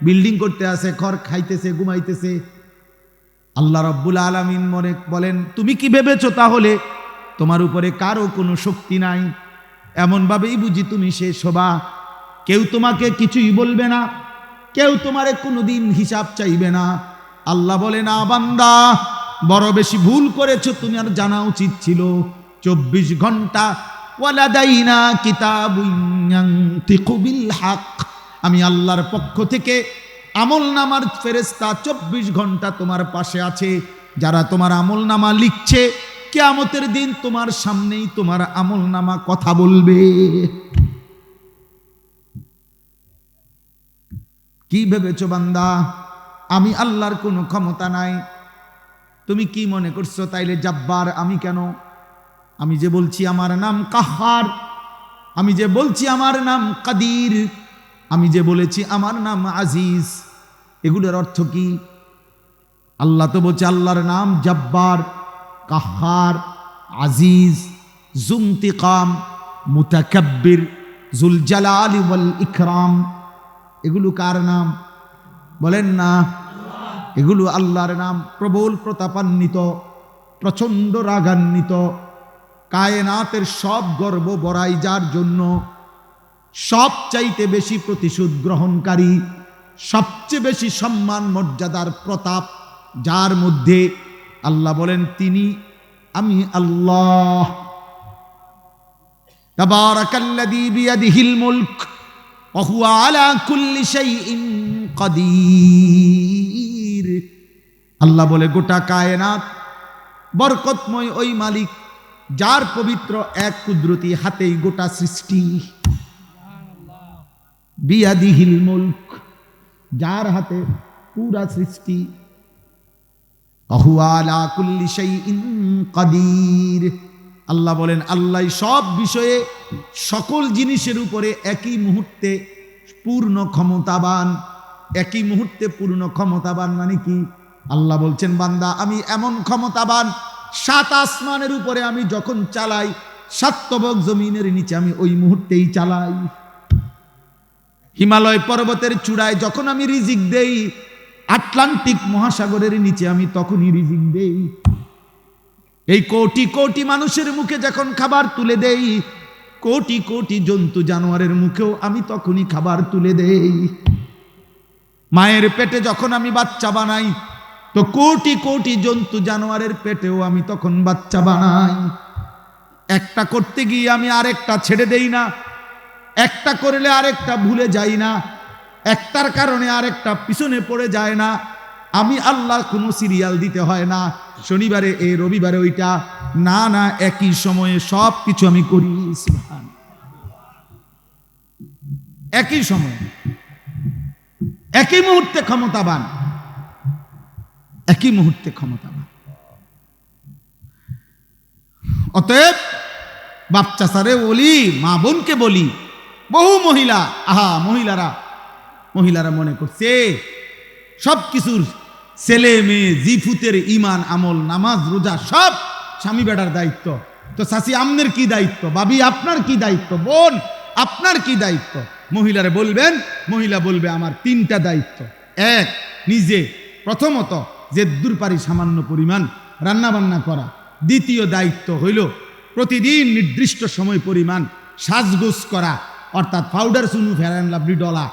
বিল্ডিং করতে আছে, খড় খাইতেছে, ঘুমাইতেছে। আল্লাহ রাব্বুল আলামিন মনে বলেন, তুমি কি ভেবেছো তাহলে তোমার উপরে কারো কোনো শক্তি নাই? এমন ভাবেই বুঝি তুমি শেষ হবা। কেউ তোমাকে কিছুই বলবে না, কেউ তোমারে কোনোদিন হিসাব চাইবে না। আল্লাহ বলে, না বান্দা, বড় বেশি ভুল করেছো, তুমি আর জানা উচিত ছিল 24 ঘন্টা ওয়ালাদাইনা কিতাবুন ইয়ানতিকু বিল হক। আমি আল্লাহর পক্ষ থেকে আমলনামার ফেরেশতা 24 ঘন্টা তোমার পাশে আছে, যারা তোমার আমলনামা লিখছে। কিয়ামতের দিন তোমার সামনেই তোমার আমলনামা কথা বলবে। কি ভেবেছো বান্দা আমি আল্লাহর কোনো ক্ষমতা নাই? তুমি কি মনে করছো তাইলে জাব্বার আমি কেন? আমি যে বলছি আমার নাম কাহ্হার, আমি যে বলছি আমার নাম কাদির, আমি যে বলেছি আমার নাম আজিজ, এগুলোর অর্থ কি? আল্লাহ তো বলছে আল্লাহর নাম জাব্বার, কাহ্হার, আজিজ, জুনতিকাম, মুতাকাব্বির, জুল জালালি ওয়াল ইকরাম। এগুলো কার নাম বলেন না? এগুলো আল্লাহর নাম। প্রবল প্রতাপান্বিত, প্রচন্ড রাগান্বিত, কায়নাতের সব গর্ব বড়াই যার জন্য, সবচাইতে বেশি প্রতিশোধ গ্রহণকারী, সবচেয়ে বেশি সম্মান মর্যাদার প্রতাপ যার মধ্যে, আল্লাহ বলেন তিনি আমি আল্লাহ। তাবারাকাল্লাযী বিয়াদিহিল মুলক ওয়া হুয়া আলা কুল্লি শাইইন কাদির। আল্লাহ বলে গোটা কায়নাত বরকতময় ওই মালিক যার পবিত্র এক কুদরতি হাতেই গোটা সৃষ্টি। বিয়াদিহিল মুলক, যার হাতে পুরা সৃষ্টি। ওয়া হুয়া আলা কুল্লি শাইইন কাদির। আল্লাহ বলেন আল্লাহ সব বিষয়ে সকল জিনিসের উপরে একই মুহূর্তে পূর্ণ ক্ষমতাবান। একই মুহূর্তে পূর্ণ ক্ষমতাবান মানে কি? আল্লাহ বলছেন বান্দা আমি এমন ক্ষমতাবান, 7 আসমানের উপরে আমি যখন চালাই, 7 তবক জমিনের নিচে আমি ওই মুহূর্তেই চালাই। হিমালয় পর্বতের চূড়ায় যখন আমি রিজিক দেই, আটলান্টিক মহাসাগরের নিচে আমি তখনই রিজিক দেই। এই কোটি কোটি মানুষের মুখে যখন খাবার তুলে দেই, কোটি কোটি জন্তু জানোয়ারের মুখেও আমি তখনই খাবার তুলে দেই। মায়ের পেটে যখন আমি বাচ্চা বানাই, তো কোটি কোটি জন্তু জানোয়ারের পেটেও আমি তখন বাচ্চা বানাই। একটা করতে গিয়ে আমি আরেকটা ছেড়ে দেই না, একটা করলে আরেকটা ভুলে যাই না, একটার কারণে আরেকটা পিছনে পড়ে যায় না। আমি আল্লাহ কোনো সিরিয়াল দিতে হয় না, শনিবারে এই রবিবারে ওইটা না, না, একই সময়ে সব কিছু আমি করি। একই সময়ে, একই মুহূর্তে ক্ষমতাবান, একই মুহূর্তে ক্ষমতাবান। অতএব বাপ চাচারে বলি, মা বোনকে বলি, বহু মহিলা, মহিলারা মনে করছে সব কিছুর ছেলে মেয়ে জিফুতের ইমান আমল নামাজ রোজা সব স্বামী বেটার দায়িত্ব। তো চাচি আমনের কি দায়িত্ব? ভাবি আপনার কি দায়িত্ব? বোন আপনার কি দায়িত্ব? মহিলারে বলবেন, মহিলা বলবে আমার 3টা দায়িত্ব। এক, নিজে প্রথমত যে দূরপারি সামান্য পরিমাণ রান্না বান্না করা। দ্বিতীয় দায়িত্ব হইল প্রতিদিন নির্দিষ্ট সময় পরিমাণ সাজগোজ করা, অর্থাৎ powder Chunu fair and lovely ডলা।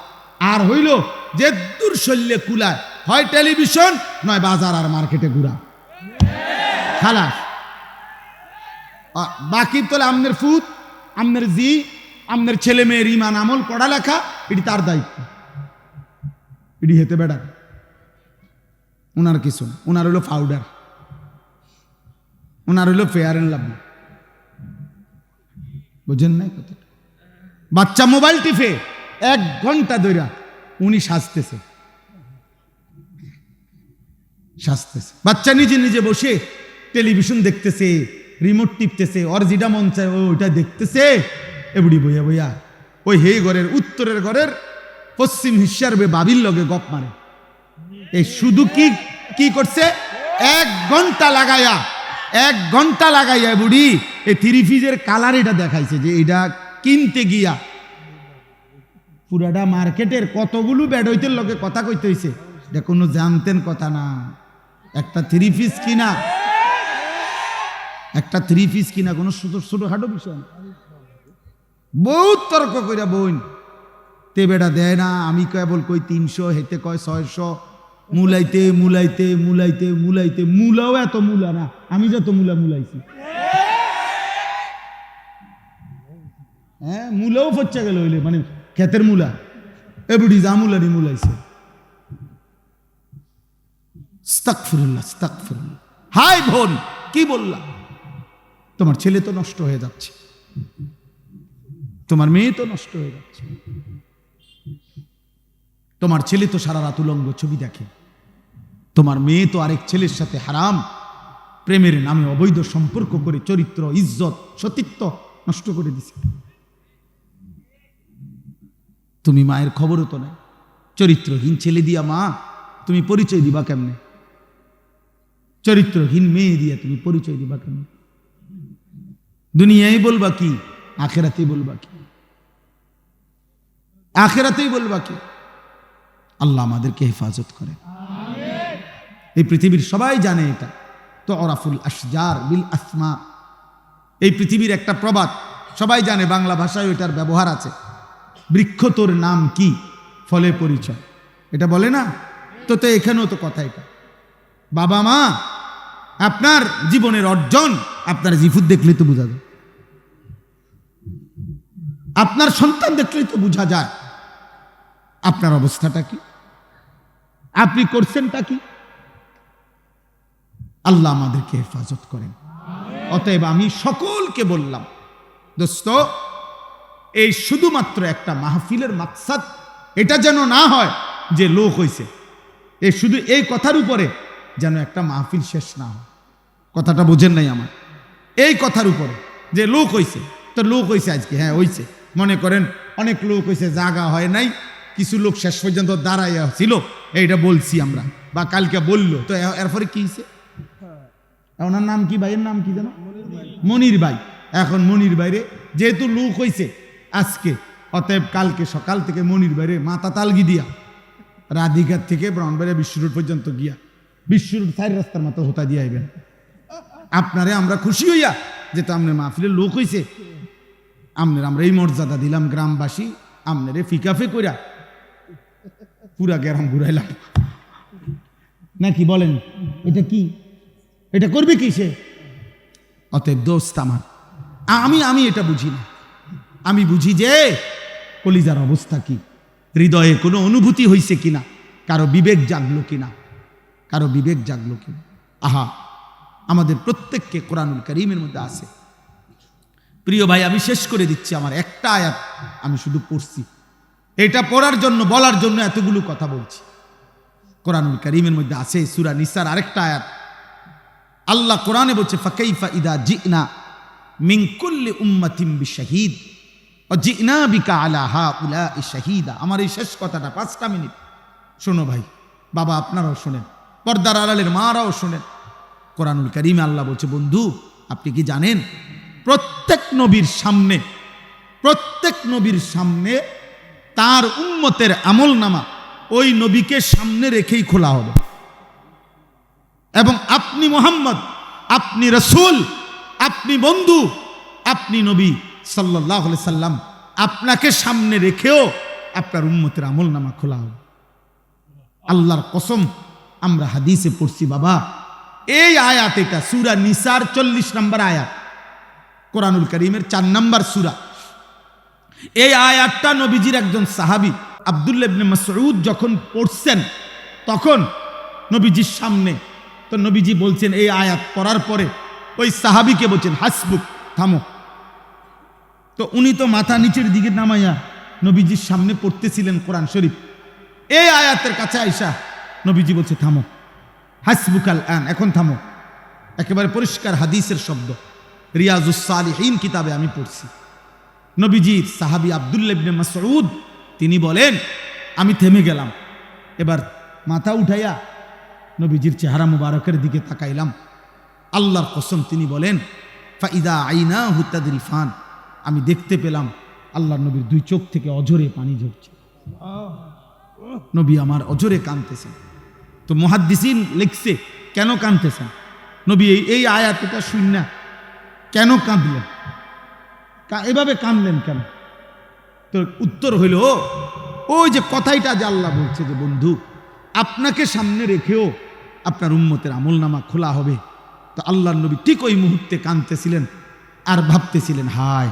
আর হইল যে দূর শল্যে কুলায় হয় টেলিভিশন নয় বাজার আর মার্কেটে ঘুরা খালাস। বাকি তোলে আমনের ফুত, আমনের জি, আমনের ছেলে মেয়ের ইমান আমল পড়ালেখা, এটি তার দায়িত্ব, এটি হেতে বেড়া ওনার কিছু না। ওনার হইল পাউডার, ওনার হইল ফেয়ার এন্ড লাভলি, বুঝেন নাই কথা? বাচ্চা মোবাইল টিপে 1 ঘন্টা ধরে উনি সাজতেছে। বাচ্চা নিজে নিজে বসে টেলিভিশন দেখতেছে, রিমোট টিপতেছে, ওর যেটা মন চায় ওইটা দেখতেছে। এবড়ি বইয়া বইয়া ওই হে ঘরের উত্তরের ঘরের পশ্চিম হিস্যার বাবির লগে গপ মারে। এই শুধু কি করছে, 1 ঘন্টা লাগাইয়া বুড়ি এই 3 পিসের কালার এটা দেখাইছে যে এটা কিনতে গিয়া পুরাটা মার্কেটের কতগুলো বেডইতের লগে কথা কইতে হইছে, এটা কোনো জানতেন কথা না। একটা 3 পিস কিনা, একটা 3 পিস কিনা কোনো ছোটখাটো বিষয় না। বহুত তর্ক কইরা বোন তে বেটা দেয় না, আমি কেবল কই 300, হেতে কয় 600, মুলাইতে মুলাইতে মুলাইতে মুলাইতে মুলাও এত মুলা না, আমি যত মুলাইছি। হ্যাঁ, মুলাও ফচ্চা গেল হইলে, মানে ক্ষেতের মুলা এবড়ি যা মুলানি মুলাইছে। আস্তাগফিরুল্লাহ, আস্তাগফিরুল্লাহ। হাই বোন, কি বললা? তোমার ছেলে তো নষ্ট হয়ে যাচ্ছে, তোমার মেয়ে তো নষ্ট হয়ে যাচ্ছে, তোমার ছেলে তো সারা রাত উলঙ্গ ছবি দেখে, তোমার মেয়ে তো আরেক ছেলের সাথে হারাম প্রেমের নামে অবৈধ সম্পর্ক করে চরিত্র, ইজ্জত, সতীত্ব নষ্ট করে দিছে। তুমি মায়ের খবরও তো নাই। চরিত্রহীন ছেলে দিয়া মা তুমি পরিচয় দিবা কেমনে? চরিত্রহীন মেয়ে দিয়া তুমি পরিচয় দিবা কেমনে? দুনিয়ায় বলবা কি, আখেরাতেই বলবা কি? আখেরাতেই বলবা কি? আল্লাহ আমাদেরকে হেফাজত করে। এই পৃথিবীর সবাই জানে এটা তো ওরাফুল আশজার বিল আসমা, এই পৃথিবীর একটা প্রবাদ সবাই জানে, বাংলা ভাষায় এটার ব্যবহার আছে। বৃক্ষ তোর নাম কি, ফলে পরিচয়, এটা বলে না? তো এখানেও তো কথা এটা। বাবা মা আপনার জীবনের অর্জন আপনার জিফুত দেখলেই তো বোঝা যায়, আপনার সন্তান দেখলেই তো বোঝা যায় আপনার অবস্থাটা কি, আপনি করছেনটা কি। আল্লাহ আমাদেরকে হেফাজত করেন। অতএব আমি সকলকে বললাম, দোস্ত, এই শুধুমাত্র একটা মাহফিলের মাকসাদ এটা যেন না হয় যে লোক হইছে, এই শুধু এই কথার উপরে যেন একটা মাহফিল শেষ না হয়। কথাটা বোঝেন নাই আমার? এই কথার উপরে যে লোক হইছে, তো লোক হইছে আজকে, হ্যাঁ হইছে, মনে করেন অনেক লোক হইছে, জায়গা হয় নাই, কিছু লোক শেষ পর্যন্ত দাঁড়াইয়া ছিল, এইটা বলছি আমরা, বা কালকে বললো, তো এরপরে কি হয়েছে? ওনার নাম কি, ভাইয়ের নাম কি জানো? মনির ভাই। এখন মনির বাইরে যেহেতু লোক হইছে আজকে, অতএব কালকে সকাল থেকে মনির বাইরে মাথা তালগি দিয়া রাধিঘাট থেকে ব্রাহ্মণবাড়িয়া বিশ্ব রোড পর্যন্ত গিয়া বিশ্ব রোড 4 রাস্তার মতো হতা দিয়ে আইবেন। আপনারে আমরা খুশি হইয়া যেহেতু আপনার মাহফিলের লোক হইছে, আপনার আমরা এই মর্যাদা দিলাম, গ্রামবাসী আপনারে ফিকাফে কইরা পুরা গ্রাম ঘুরাইলাম নাকি বলেন? এটা কি, এটা করবে কি সে? অতএব দোস্ত আমার, আমি এটা বুঝি না। আমি বুঝি যে কলিজার অবস্থা কি, হৃদয়ে কোনো অনুভূতি হইছে কিনা, কারো বিবেক জাগলো কিনা, কারো বিবেক জাগলো কিনা। আহা, আমাদের প্রত্যেককে কোরআনুল কারীমের মধ্যে আছে। প্রিয় ভাই, আমি শেষ করে দিচ্ছি, আমার একটা আয়াত আমি শুধু পড়ছি, এটা পড়ার জন্য বলার জন্য এতগুলো কথা বলছি। কোরআনুল কারীমের মধ্যে আছে সূরা নিসার আরেকটা আয়াত। আল্লাহ কোরআনে বলছে, ফাকাইফা ইদা জিনা মিন কুল্লি উম্মাতিন বিশাহিদ ওয়া জিনা বিকা আলা হাউলাই শাহিদা। আমার এই শেষ কথাটা 5টা মিনিট শোনো ভাই, বাবা আপনারাও শোনেন, পর্দার আড়ালের মারাও শোনেন। কোরআনুল কারীমে আল্লাহ বলছে, বন্ধু আপনি কি জানেন প্রত্যেক নবীর সামনে তার উম্মতের আমলনামা ওই নবীকে সামনে রেখেই খোলা হবে, এবং আপনি মুহাম্মদ, আপনি রাসূল, আপনি বন্ধু, আপনি নবী সাল্লাল্লাহু আলাইহি সাল্লাম, আপনাকে সামনে রেখেও আপনার উম্মতের আমলনামা খোলা হবে। আল্লাহর কসম, আমরা হাদিসে পড়ছি বাবা, এই আয়াত, এটা সূরা নিসার 40 নম্বর আয়াত, কোরআনুল কারীমের 4 নম্বর সূরা। এই আয়াতটা নবীজির একজন সাহাবী আব্দুল্লাহ ইবনে মাসউদ যখন পড়ছেন, তখন নবীজির সামনে, তো নবীজি বলছেন, এই আয়াত পড়ার পরে ওই সাহাবীকে বলছেন, হাসবুক, থামো। তো উনি তো মাথা নিচের দিকে নামাইয়া নবীজির সামনে পড়তেছিলেন কোরআন শরীফ। এই আয়াতের কাছে আইসা নবীজি বলছে, থামো, হাসবুকাল আন, এখন থামো। একেবারে পরিষ্কার হাদিসের শব্দ, রিয়াজুস সালিহিন কিতাবে আমি পড়ছি। নবীজির সাহাবী আব্দুল্লাহ ইবনে মাসউদ তিনি বলেন, আমি থেমে গেলাম। এবার মাথা উঠাইয়া নবীজির চেহারা মুবারকের দিকে তাকাইলাম। আল্লাহর কসম, তিনি বলেন, ফাইদা আইনাহু তাদরিফান, আমি দেখতে পেলাম আল্লাহর নবীর 2 চোখ থেকে অঝরে পানি ঝরছে। নবী আমার অঝরে কাঁদতেছেন। তো মুহাদ্দিসিন লিখছে, কেন কাঁদতেছেন নবী? এই আয়াতটা শুননা কেন কাঁদলেন, এভাবে কাঁদলেন কেন? তো উত্তর হইল, ওই যে কথাইটা যে আল্লাহ বলছে যে বন্ধু, আপনাকে সামনে রেখেও আপনার উম্মতের আমলনামা খোলা হবে। তো আল্লাহর নবী ঠিক ওই মুহূর্তে কাঁদতেছিলেন আর ভাবতেছিলেন, হায়,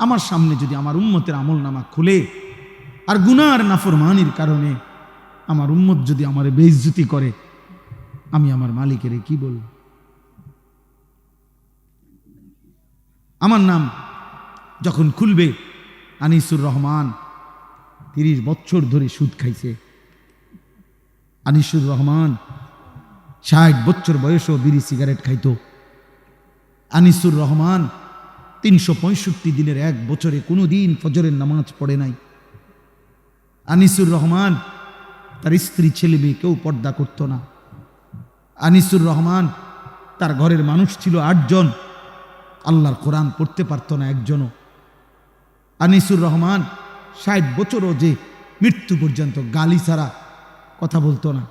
আমার সামনে যদি আমার উম্মতের আমলনামা খুলে আর গুনার নাফরমানির কারণে আমার উম্মত যদি আমার বেইজ্জতি করে, আমি আমার মালিকের কি বলব? আমার নাম যখন খুলবে, আনিসুর রহমান 30 বছর ধরে সুদ খাইছে। আনিসুর রহমান 60 বছর বয়সেও বিড়ি সিগারেট খাইতো। আনিসুর রহমান 365 দিনের 1 বছরে কোনো দিন ফজরের নামাজ পড়ে নাই। আনিসুর রহমান তার স্ত্রী ছেলে মেয়ে কেউ পর্দা করত না। আনিসুর রহমান তার ঘরের মানুষ ছিল 8 জন, আল্লাহর কোরআন পড়তে পারত না একজনও। আনিসুর রহমান 60 বছরও যে মৃত্যু পর্যন্ত গালি ছাড়া কথা বলতো না।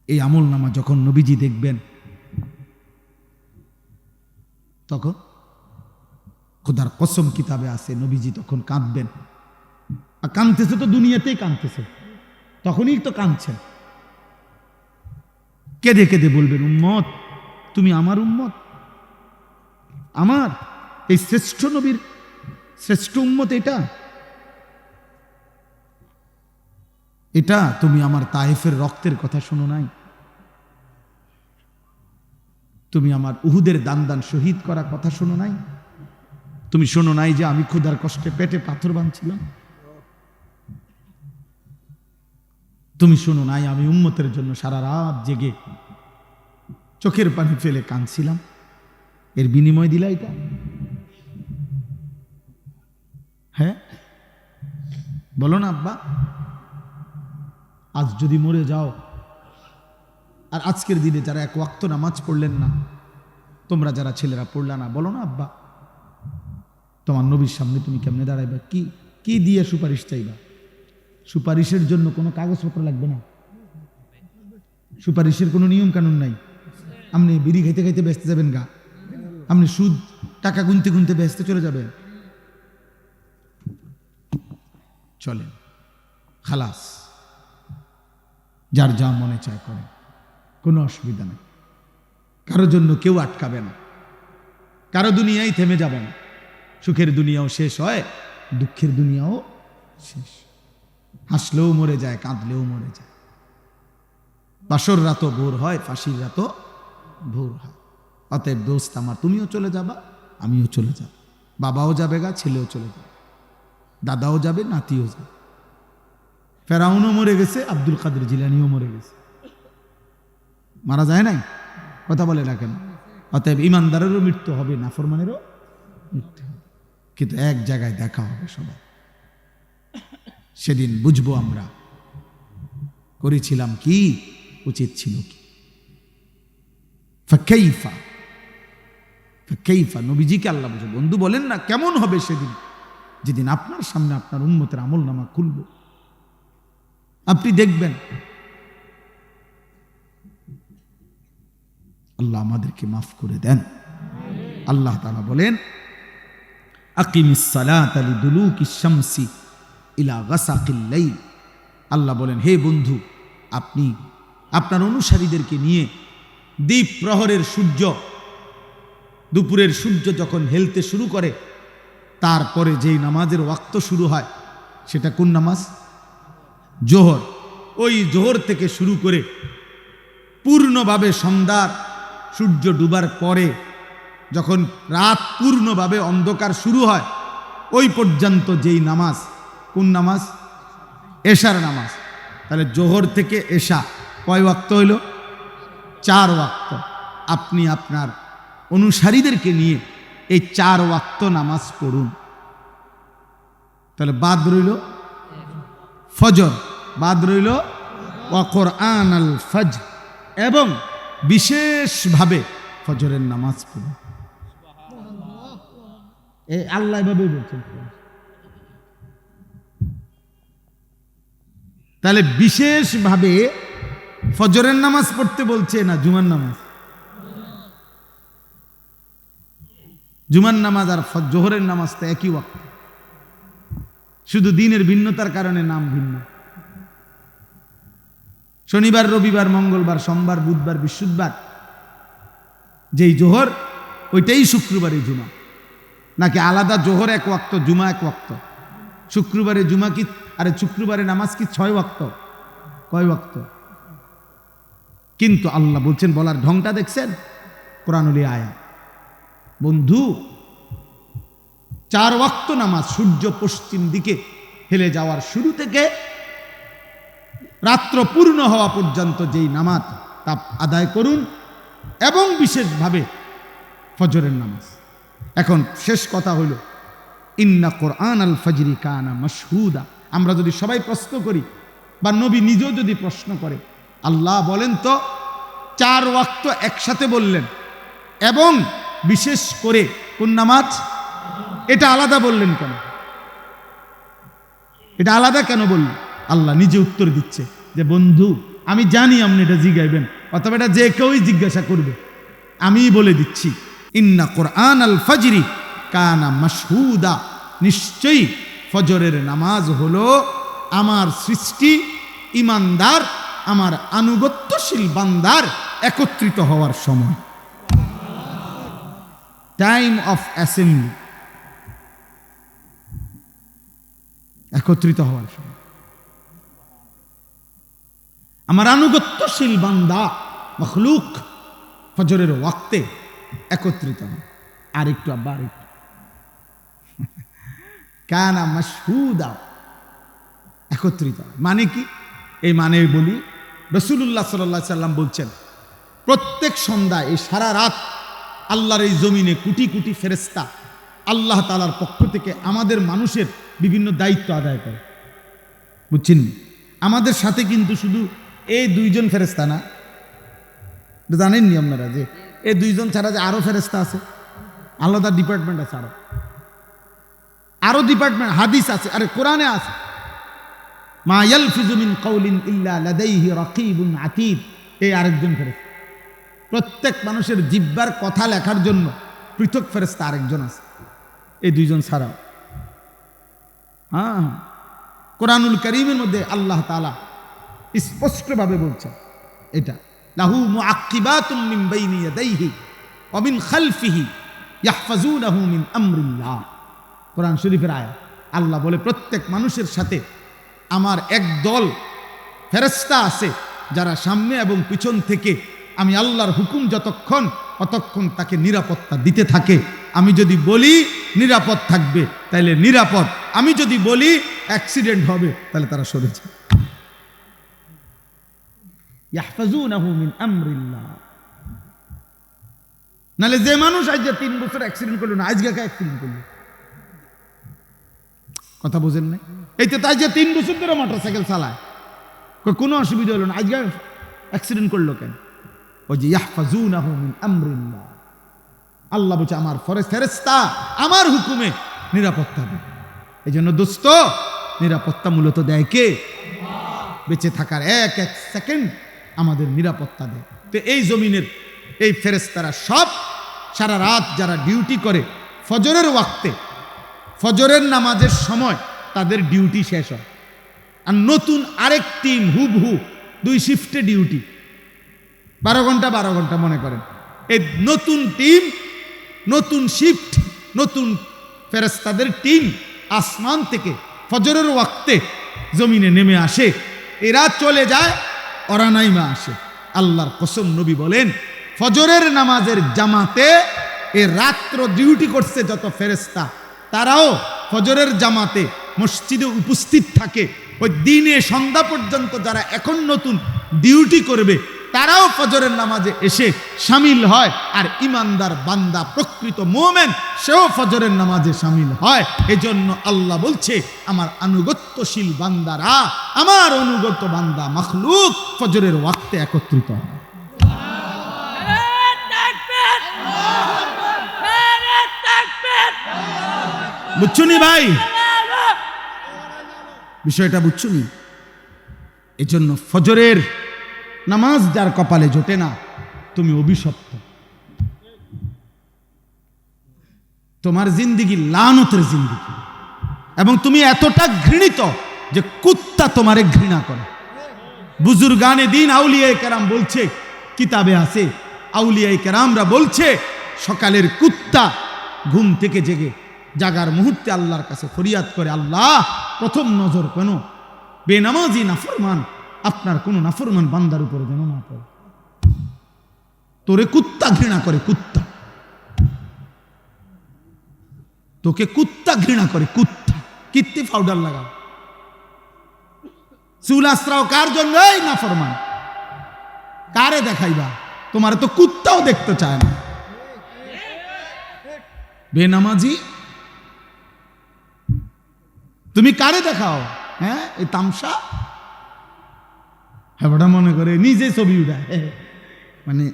এই আমলনামা যখন নবীজি দেখবেন, তখন খোদার কসম কিতাবে আছে, নবীজি তখন কাঁদবেন। আর কাঁদতেছে তো দুনিয়াতেই কাঁদতেছে, তখনই তো কাঁদছেন। কেঁদে কেঁদে বলবেন, উম্মত, তুমি আমার উম্মত, আমার এই শ্রেষ্ঠ নবীর শ্রেষ্ঠ উম্মত, এটা তুমি আমার তায়েফের রক্তের কথা শোনো নাই? তুমি আমার উহুদের দান দান শহীদ করা কথা শোনো নাই? তুমি শোনো নাই যে আমি ক্ষুধার কষ্টে পেটে পাথর বাঁধছিলাম? তুমি শোনো নাই আমি উম্মতের জন্য সারা রাত জেগে চোখের পানি ফেলে কাঁদছিলাম? এর বিনিময় দিলা এটা? হ্যাঁ, বলো না আব্বা। আজ যদি মরে যাও, আর আজকের দিনে যারা 1 ওয়াক্ত নামাজ পড়লেন না, তোমরা যারা ছেলেরা পড়লা না, বলো না আব্বা, তোমার নবীর সামনে তুমি কেমনে দাঁড়াইবা? কি দিয়ে সুপারিশ চাইবা? সুপারিশের জন্য কোনো কাগজপত্র লাগবে না, সুপারিশের কোনো নিয়ম কানুন নাই। আপনি বিড়ি খাইতে খাইতে ব্যস্ত যাবেন গা, আপনি সুদ টাকা গুনতে গুনতে ব্যস্ত চলে যাবেন, চলেন খালাস, যার যা মনে চায় করেন, কোনো অসুবিধা নেই। কারোর জন্য কেউ আটকাবে না, কারো দুনিয়ায় থেমে যাবে না। সুখের দুনিয়াও শেষ হয়, দুঃখের দুনিয়াও শেষ। হাসলেও মরে যায়, কাঁদলেও মরে যায়। বাসর রাতও ভোর হয়, ফাঁসির রাতও ভোর হয়। অতএব দোস্ত আমার, তুমিও চলে যাবা, আমিও চলে যাব, বাবাও যাবে গা, ছেলেও চলে যাবে, দাদাও যাবে, নাতিও যাবে। ফেরাউনও মরে গেছে, আব্দুল কাদের জিলানিও মরে গেছে, মারা যায় নাই? কথা বলে না কেন? অতএব ইমানদারেরও মৃত্যু হবে, নাফরমানেরও মৃত্যু হবে, কিন্তু এক জায়গায় দেখা হবে সবাই। সেদিন বুঝবো আমরা করেছিলাম কি, উচিত ছিল কি। ফাকাইফা ফাকাইফা, নবীজিকে আল্লাহ বুঝে বন্ধু বলেন না, কেমন হবে সেদিন যেদিন আপনার সামনে আপনার উম্মতের আমলনামা খুলব, আপনি দেখবেন। আল্লাহ আমাদেরকে মাফ করে দেন। আল্লাহ তাআলা বলেন, আকিমিস সালাতা লিদুলুকিশ শামসি ইলা গাসাকিল লাইল আল্লাহ বলেন, হে বন্ধু, আপনি আপনার অনুসারীদেরকে নিয়ে দ্বীপ প্রহরের সূর্য, দুপুরের সূর্য যখন হেলতে শুরু করে, তারপরে যেই নামাজের ওয়াক্ত শুরু হয় সেটা কোন নামাজ? জোহর। ওই জোহর থেকে শুরু করে পূর্ণভাবে সন্ধ্যার সূর্য ডুবার পরে যখন রাত পূর্ণভাবে অন্ধকার শুরু হয়, ওই পর্যন্ত যেই নামাজ, কোন নামাজ? এশার নামাজ। তাহলে জোহর থেকে এশা কয় ওয়াক্ত হইল? 4 ওয়াক্ত। আপনি আপনার অনুসারীদেরকে নিয়ে এই 4 ওয়াক্ত নামাজ পড়ুন। তাহলে বাদ রইল ফজর, বাদ রইল ওয়া কোরআন আল ফজর, এবং বিশেষভাবে ফজরের নামাজ পড়ুন। এই আল্লাহ এভাবে বলছেন। তাহলে বিশেষভাবে ফজরের নামাজ পড়তে বলছে না জুমার নামাজ? জুমার নামাজ আর জোহরের নামাজ তো একই ওয়াক্ত, শুধু দিনের ভিন্নতার কারণে নাম ভিন্ন। শনিবার, রবিবার, মঙ্গলবার, সোমবার, বুধবার, বৃহস্পতিবার যেই জোহর, ওইটাই শুক্রবারে জুমা। নাকি আলাদা জোহর এক ওয়াক্ত, জুমা এক ওয়াক্ত? শুক্রবারে জুমা কি, আরে শুক্রবারে নামাজ কি 6 ওয়াক্ত? কয় ওয়াক্ত? কিন্তু আল্লাহ বলছেন, বলার ঢংটা দেখছেন? কোরআনুল আয়াত। বন্ধু, 4 ওয়াক্ত নামাজ সূর্য পশ্চিম দিকে হেলে যাওয়ার শুরু থেকে রাত্র পূর্ণ হওয়া পর্যন্ত যেই নামাজ, তা আদায় করুন, এবং বিশেষভাবে ফজরের নামাজ। এখন শেষ কথা হইল, ইন্না কোরআন আল ফজরি কানা মাশহুদা। আমরা যদি সবাই প্রশ্ন করি, বা নবী নিজেও যদি প্রশ্ন করে, আল্লাহ বলেন তো 4 ওয়াক্ত একসাথে বললেন, এবং বিশেষ করে কোন নামাজ? এটা আলাদা বললেন কেন? এটা আলাদা কেন বললেন? আল্লাহ নিজে উত্তর দিচ্ছে যে, বন্ধু, আমি জানি আপনি এটা জিজ্ঞাইবেন, অথবা এটা যে কেউই জিজ্ঞাসা করবে, আমি বলে দিচ্ছি, ইন্না কোরআন আল ফজরি কানা মাশহুদা। নিশ্চয়ই ফজরের নামাজ হলো আমার সৃষ্টি ইমানদার, আমার আনুগত্যশীল বান্দার একত্রিত হওয়ার সময়, টাইম অফ অ্যাসেম্বলি, একত্রিত হওয়ার সময়। আমার আনুগত্যশীল বান্দা মখলুক ফজরের ওয়াক্তে একত্রিত হয়। আর একটু আব্বা, আর একটু, কানা মাশহুদা, একত্রিত। মানে কি? এই মানে বলি, রাসূলুল্লাহ সাল্লাল্লাহু আলাইহি সাল্লাম বলছেন, প্রত্যেক সন্ধ্যায়, এই সারা রাত আল্লাহর এই জমিনে কোটি কোটি ফেরেশতা আল্লাহ তাআলার পক্ষ থেকে আমাদের মানুষের বিভিন্ন দায়িত্ব আদায় করে। বুঝছেন? আমাদের সাথে কিন্তু শুধু এই 2 জন ফেরেশতা না, জানেননি আপনারা যে এই 2 জন ছাড়া যে আরো ফেরেশতা আছে, আলাদা ডিপার্টমেন্ট আছে, আরো ডিপার্টমেন্ট, হাদিস আছে, আরে কোরআনে আছে, মা ইয়ালফিজু মিন কাউলিন ইল্লা লাদাইহি রাকিবুন আতীদ। এই আরেকজন ফেরেশতা। প্রত্যেক মানুষের জিহ্বার কথা লেখার জন্য পৃথক ফেরেশতা আরেকজন আছে, এই 2 জন ছাড়াও। হ্যাঁ, কোরআনুল কারীমের মধ্যে আল্লাহ তাআলা স্পষ্টভাবে বলছেন এটা, লাহু মুআক্কিবাতুম মিন বাইনি ইয়াদাইহি ওয়া মিন খালফিহি ইয়াহফাজুনাহু মিন আমরিল্লাহ। কোরআন শরীফের আয়াত। আল্লাহ বলে, প্রত্যেক মানুষের সাথে আমার এক দল ফেরেশতা আছে, যারা সামনে এবং পিছন থেকে আমি আল্লাহর হুকুম যতক্ষণ, ততক্ষণ তাকে নিরাপত্তা দিতে থাকে। আমি যদি বলি নিরাপদ থাকবে, তাহলে নিরাপদ। আমি যদি বলি অ্যাক্সিডেন্ট হবে, তাহলে তারা সরে যায়। ইয়াহফাজুনাহু মিন আমরিল্লাহ। নালে যে মানুষ আজ 3 বছর অ্যাক্সিডেন্ট করলো না, আজকে কে অ্যাক্সিডেন্ট করলো? কথা বুঝেন না? এই তো তাই যে 3 বছর ধরে মোটরসাইকেল চালায়, কোনো অসুবিধা হলো না, আজকে অ্যাক্সিডেন্ট করলো কেন? ওই যে ইয়াহফাজুনাহু মিন আমরিল্লাহ। আল্লাহ বলছে, আমার ফেরেশতা আমার হুকুমে নিরাপত্তা দেয়। এই জন্য দোস্ত, নিরাপত্তা মূলত দেয় কে? বেঁচে থাকার এক এক সেকেন্ড আমাদের নিরাপত্তা দেয়। তো এই জমিনের এই ফেরেশতারা সব সারা রাত যারা ডিউটি করে, ফজরের ওয়াক্তে, ফজরের নামাজের সময় তাদের ডিউটি শেষ হয়। আর নতুন আরেক টিম হুবহু 2 শিফটে ডিউটি, 12 ঘন্টা 12 ঘন্টা মনে করেন। এই নতুন টিম, নতুন শিফট, নতুন ফেরেশতাদের টিম আসমান থেকে ফজরের ওয়াক্তে জমিনে নেমে আসে। এরা চলে যায়, ওরা নাইমা আসে। আল্লাহর কসম, নবী বলেন ফজরের নামাজের জামাতে এ রাত্র ডিউটি করছে যত ফেরেশতা, তারাও ফজরের জামাতে মসজিদে উপস্থিত থাকে। ওই দিনে সন্ধ্যা পর্যন্ত যারা এখন নতুন ডিউটি করবে তারাও ফজরের নামাজে এসে শামিল হয়। আর ইমানদার বান্দা, প্রকৃত মুমিন, সেও ফজরের নামাজে শামিল হয়। এজন্য আল্লাহ বলছে, আমার আনুগত্যশীল বান্দারা, আমার অনুগত বান্দা মাখলুক ফজরের ওয়াক্তে একত্রিত হয়। বুঝছুনি ভাই, বিষয়টা বুঝছুনি? এজন্য ফজরের নামাজ যার কপালে জোটে না, তুমি অভিশপ্ত। তোমার জিন্দিগি লানতের জিন্দিগি, এবং তুমি এতটা ঘৃণিত যে কুত্তা তোমারে ঘৃণা করে। বুজুর্গানে দিন আউলিয়ায়ে কেরাম বলছে, কিতাবে আছে, আউলিয়ায়ে কেরামরা বলছে, সকালের কুত্তা ঘুম থেকে জেগে জাগার মুহূর্তে আল্লাহর কাছে ফরিয়াদ করে, আল্লাহ প্রথম নজর কেন বেনামাজি নাফরমান, আপনার কোন নাফরমান বান্দার উপরে যেন না পড়ে। তোরে কুত্তা ঘৃণা করে, কুত্তা তোকে কুত্তা ঘৃণা করে, কুত্তা। কীর্তি পাউডার লাগাও, চুল আশ্রাও কার জন্য? এই নাফরমান। কারে দেখাইবা? তোমার তো কুত্তাও দেখতে চায় না। বেনামাজি তুমি কারে দেখাও? হ্যাঁ, এই তামসা। হ্যাঁ, মনে করে নিজে ছবি উঠায়, মানে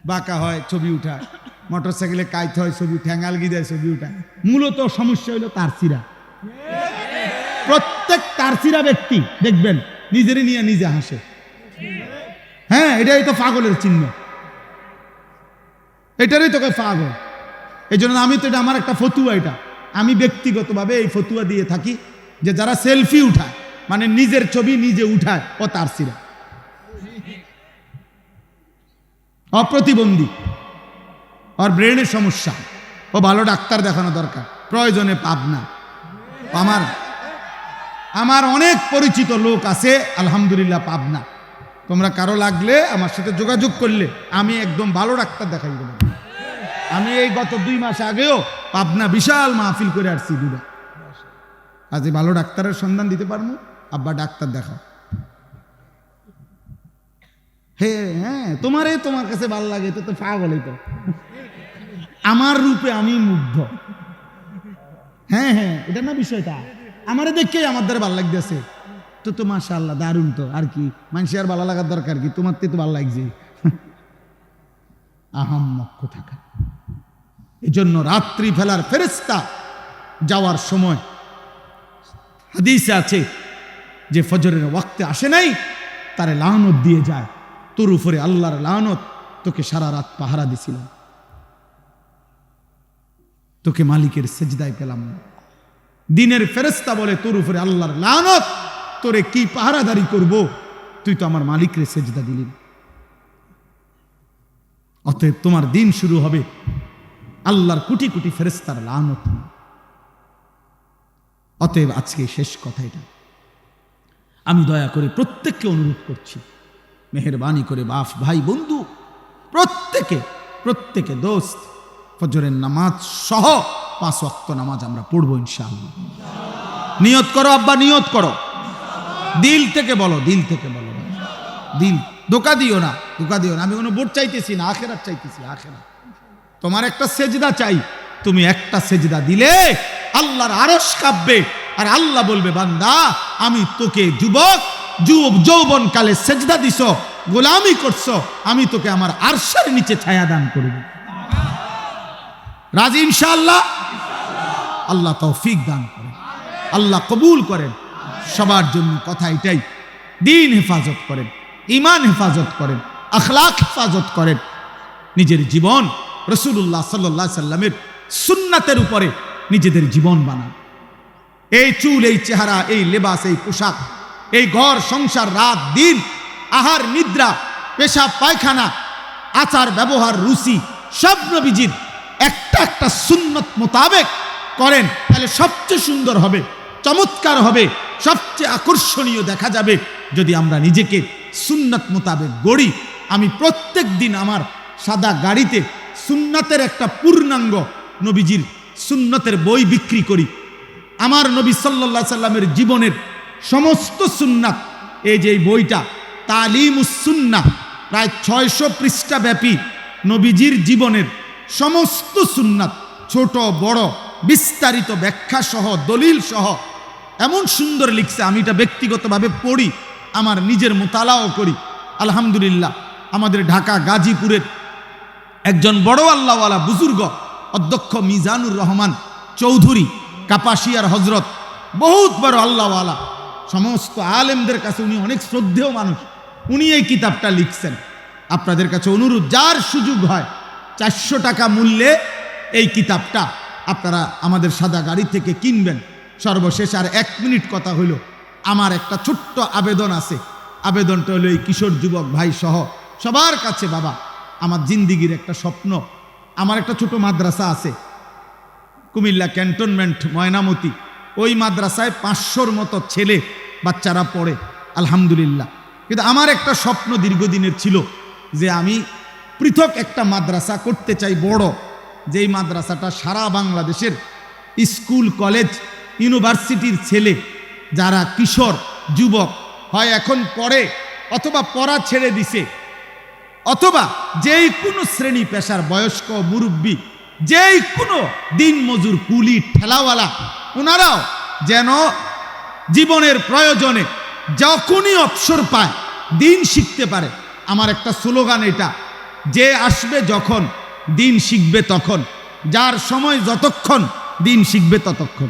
বাঁকা হয় ছবি উঠায়, মোটর সাইকেলে কাইতে হয় ছবি, ঠ্যাঙ্গালগি দেয় ছবি উঠায়। মূলত সমস্যা হইল তারসিরা। প্রত্যেক তারসিরা ব্যক্তি দেখবেন নিজেরই নিয়ে নিজে হাসে। হ্যাঁ, এটাই তো পাগলের চিহ্ন, এটারই তোকে পাগল। এই জন্য আমি তো, এটা আমার একটা ফতুয়া, এটা আমি ব্যক্তিগতভাবে এই ফতুয়া দিয়ে থাকি যে যারা সেলফি উঠায়, মানে নিজের ছবি নিজে উঠায়, ও তারসিরা, অপ্রতিবন্ধী, ওর ব্রেনের সমস্যা, ও ভালো ডাক্তার দেখানো দরকার, প্রয়োজনে পাবনা। আমার অনেক পরিচিত লোক আছে আলহামদুলিল্লাহ পাবনা। তোমরা কারো লাগলে আমার সাথে যোগাযোগ করলে আমি একদম ভালো ডাক্তার দেখাই দেব। আমি এই গত 2 মাস আগেও পাবনা বিশাল মাহফিল করে আসছি দুটা। আজ ভালো ডাক্তারের সন্ধান দিতে পারবো, আব্বা ডাক্তার দেখাও। হ্যাঁ, তোমার কাছে ভালো লাগে তো পাগলই তো। আমার রূপে আমি মুগ্ধ। হ্যাঁ, এটা না বিষয়টা। আমারে দেখেই আমার দ্বারা ভালো লাগতেছে তো মাশাআল্লাহ, দারুণ তো। আর কি মানুষের ভালো লাগার দরকার কি? তোমার তো ভালো লাগছে। আহাম্মক থাকা। এই জন্য রাত্রি ফেলার ফেরেশতা যাওয়ার সময় হাদিসে আছে যে ফজরের ওয়াক্তে আসে নাই, তারে লানত দিয়ে যায়। তোর উপরে আল্লাহর লানত, তোকে সারা রাত পাহারা দিছিলাম, তোকে মালিকের সেজদায় পেলাম না। দিনের ফেরেশতা বলে, তোর উপরে আল্লাহর লানত, তোরে কি পাহারাদারি করব, তুই তো আমার মালিকের সেজদা দিলি। অতএব তোমার দিন শুরু হবে আল্লাহর কোটি কোটি ফেরেশতার লানত। অতএব আজকে শেষ কথা এটা, আমি দয়া করে প্রত্যেককে অনুরোধ করছি, মেহেরবানি করে বাপ ভাই বন্ধু প্রত্যেকে দোস্ত, ফজরের নামাজ সহ 5 ওয়াক্ত নামাজ আমরা পড়বো ইনশাআল্লাহ। নিয়ত করো আব্বা, নিয়ত করো, দিল থেকে বলো, দিল থেকে বলো, দিল ধোকা দিও না। আমি কোনো ভোট চাইতেছি না, আখেরাত চাইতেছি, আখেরাত। তোমার একটা সেজদা চাই, তুমি একটা সেজদা দিলে আল্লাহর আরশ কাঁপবে, আর আল্লাহ বলবে, বান্দা আমি তোকে যৌবন কালে সেজদা দিছ, গোলামি করছো, আমি তোকে আমার আরশের নিচে ছায়া দান করব। রাজি ইনশাআল্লাহ? আল্লাহ তৌফিক দান করেন, আল্লাহ কবুল করেন। সবার জন্য কথা এটাই, দিন হেফাজত করেন, ঈমান হেফাজত করেন, আখলাক হেফাজত করেন, নিজের জীবন রাসূলুল্লাহ সাল্লাল্লাহু আলাইহি সাল্লামের সুন্নাতের উপরে নিজেদের জীবন বানান। এই চুল, এই চেহারা, এই লেবাস, এই পোশাক, এই ঘর সংসার, রাত দিন, আহার নিদ্রা, পেশাব পায়খানা, আচার ব্যবহার, রুচি, সব নবীজির একটা একটা সুন্নত মোতাবেক করেন, তাহলে সবচেয়ে সুন্দর হবে, চমৎকার হবে, সবচেয়ে আকর্ষণীয় দেখা যাবে যদি আমরা নিজেকে সুন্নত মোতাবেক গড়ি। আমি প্রত্যেক দিন আমার সাদা গাড়িতে সুন্নতের একটা পূর্ণাঙ্গ নবীজির সুন্নতের বই বিক্রি করি। আমার নবী সাল্লাল্লাহু আলাইহি সাল্লামের জীবনের সমস্ত সুন্নাত, এই যে এই বইটা তালিমুস সুন্নাহ, প্রায় 600 পৃষ্ঠা ব্যাপী নবীজির জীবনের সমস্ত সুন্নাত, ছোট বড় বিস্তারিত ব্যাখ্যা সহ, দলিল সহ, এমন সুন্দর লিখছে। আমি এটা ব্যক্তিগতভাবে পড়ি, আমার নিজের মোতালাও করি। আলহামদুলিল্লাহ, আমাদের ঢাকা গাজীপুরের একজন বড় আল্লাহওয়ালা বুজুর্গ অধ্যক্ষ মিজানুর রহমান চৌধুরী, কাপাসিয়ার হজরত, বহুত বড় আল্লাহওয়ালা, সমস্ত আলেমদের কাছে উনি অনেক শ্রদ্ধেয় মানুষ। উনি এই কিতাবটা লিখছেন। আপনাদের কাছে অনুরোধ, যার সুযোগ হয় 400 টাকা মূল্যে এই কিতাবটা আপনারা আমাদের সাদা গাড়ি থেকে কিনবেন। সর্বশেষ আর 1 মিনিট কথা হইল, আমার একটা ছোট্ট আবেদন আছে। আবেদনটা হলো এই কিশোর যুবক ভাই সহ সবার কাছে, বাবা, আমার জিন্দিগির একটা স্বপ্ন, আমার একটা ছোট মাদ্রাসা আছে কুমিল্লা ক্যান্টনমেন্ট ময়নামতি, ওই মাদ্রাসায় 500-র মতো ছেলে বাচ্চারা পড়ে, আলহামদুলিল্লাহ। কিন্তু আমার একটা স্বপ্ন দীর্ঘদিনের ছিল যে আমি পৃথক একটা মাদ্রাসা করতে চাই, বড়, যেই মাদ্রাসাটা সারা বাংলাদেশের স্কুল, কলেজ, ইউনিভার্সিটির ছেলে যারা কিশোর যুবক হয় এখন পড়ে অথবা পড়া ছেড়ে দিছে, অথবা যেই কোনো শ্রেণী পেশার বয়স্ক, মুরব্বী, যেই কোনো দিন মজুর, কুলি, ঠেলাওয়ালা, ওনারাও যেন জীবনের প্রয়োজনে যখনই অবসর পায় দিন শিখতে পারে। আমার একটা স্লোগান এটা, যে আসবে যখন দিন শিখবে তখন, যার সময় যতক্ষণ দিন শিখবে ততক্ষণ,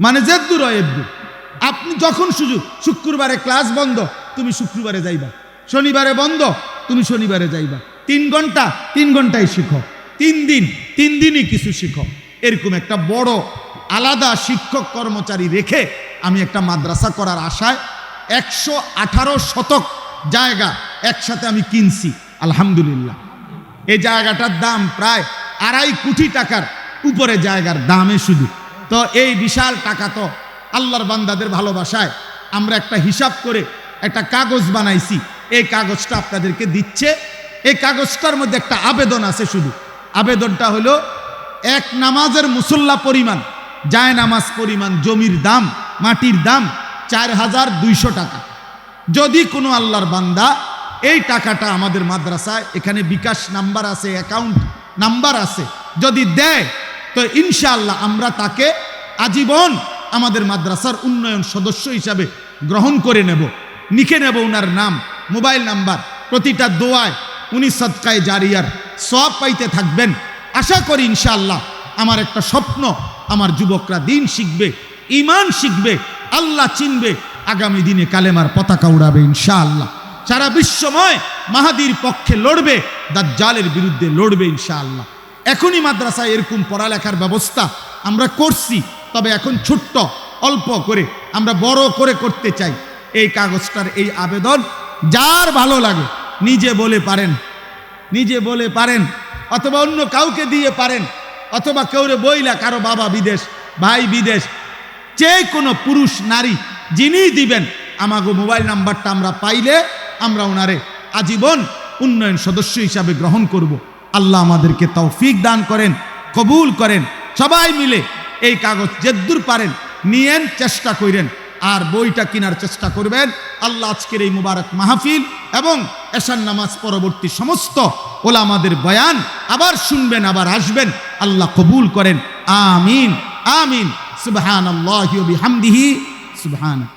মানে যেদ্দুর এদ্দুর। আপনি যখন সুযোগ, শুক্রবারে ক্লাস বন্ধ, তুমি শুক্রবারে যাইবা, শনিবারে বন্ধ, তুমি শনিবারে যাইবা, 3 ঘন্টা 3 ঘন্টায় শিখো, 3 দিন 3 দিনই কিছু শিখো। এরকম একটা বড় আলাদা শিক্ষক কর্মচারী রেখে আমি একটা মাদ্রাসা করার আশায় 118 শতক জায়গা একসাথে আমি কিনছি, আলহামদুলিল্লাহ। এই জায়গাটার দাম প্রায় 2.5 কোটি টাকার উপরে জায়গার দামে শুধু। তো এই বিশাল টাকা তো আল্লাহর বান্দাদের ভালোবাসায় আমরা একটা হিসাব করে একটা কাগজ বানাইছি, এই কাগজটা আপনাদেরকে দিচ্ছে। এই কাগজটার মধ্যে একটা আবেদন আছে, শুধু আবেদনটা হলো 1 নামাজের মুসল্লা পরিমাণ, জায় নামাজ পরিমাণ জমির দাম, মাটির দাম 4200 টাকা। যদি কোনো আল্লাহর বান্দা এই টাকাটা আমাদের মাদ্রাসায়, এখানে বিকাশ নাম্বার আছে, অ্যাকাউন্ট নাম্বার আছে, যদি দেয় তো ইনশাআল্লাহ আমরা তাকে আজীবন আমাদের মাদ্রাসার উন্নয়ন সদস্য হিসাবে গ্রহণ করে নেব, লিখে নেব ওনার নাম, মোবাইল নাম্বার। প্রতিটা দোয়ায় উনি সদকায়ে জারিয়ার সওয়াব পাইতে থাকবেন। আশা করি ইনশাআল্লাহ, আমার একটা স্বপ্ন, আমার যুবকরা দিন শিখবে, ঈমান শিখবে, আল্লাহ চিনবে, আগামী দিনে কালেমার পতাকা উড়াবে ইনশাআল্লাহ। সারা বিশ্বময় মাহাদির পক্ষে লড়বে, দাজ্জালের বিরুদ্ধে লড়বে ইনশাআল্লাহ। এখনই মাদ্রাসায় এরকম পড়ালেখার ব্যবস্থা আমরা করছি, তবে এখন ছোট্ট অল্প করে আমরা বড় করে করতে চাই। এই কাগজটার এই আবেদন যার ভালো লাগে নিজে বলে পারেন, নিজে বলে পারেন, অথবা অন্য কাউকে দিয়ে পারেন, অথবা কেউরে বইলা কারো বাবা বিদেশ, ভাই বিদেশ, যে কোনো পুরুষ নারী যিনি দিবেন, আমাগো মোবাইল নাম্বারটা আমরা পাইলে আমরা ওনারে আজীবন উন্নয়ন সদস্য হিসাবে গ্রহণ করব। আল্লাহ আমাদেরকে তৌফিক দান করেন, কবুল করেন। সবাই মিলে এই কাগজ যেদ্দূর পারেন নিয়েন, চেষ্টা করেন, আর বইটা কেনার চেষ্টা করবেন। আল্লাহ আজকের এই মুবারক মাহফিল এবং এশার নামাজ পরবর্তী সমস্ত ওলামাদের বয়ান আবার শুনবেন, আবার আসবেন, আল্লাহ কবুল করেন। আমিন আমিন। সুবহানাল্লাহি ওয়া বিহামদিহি সুবহানাল্লাহ।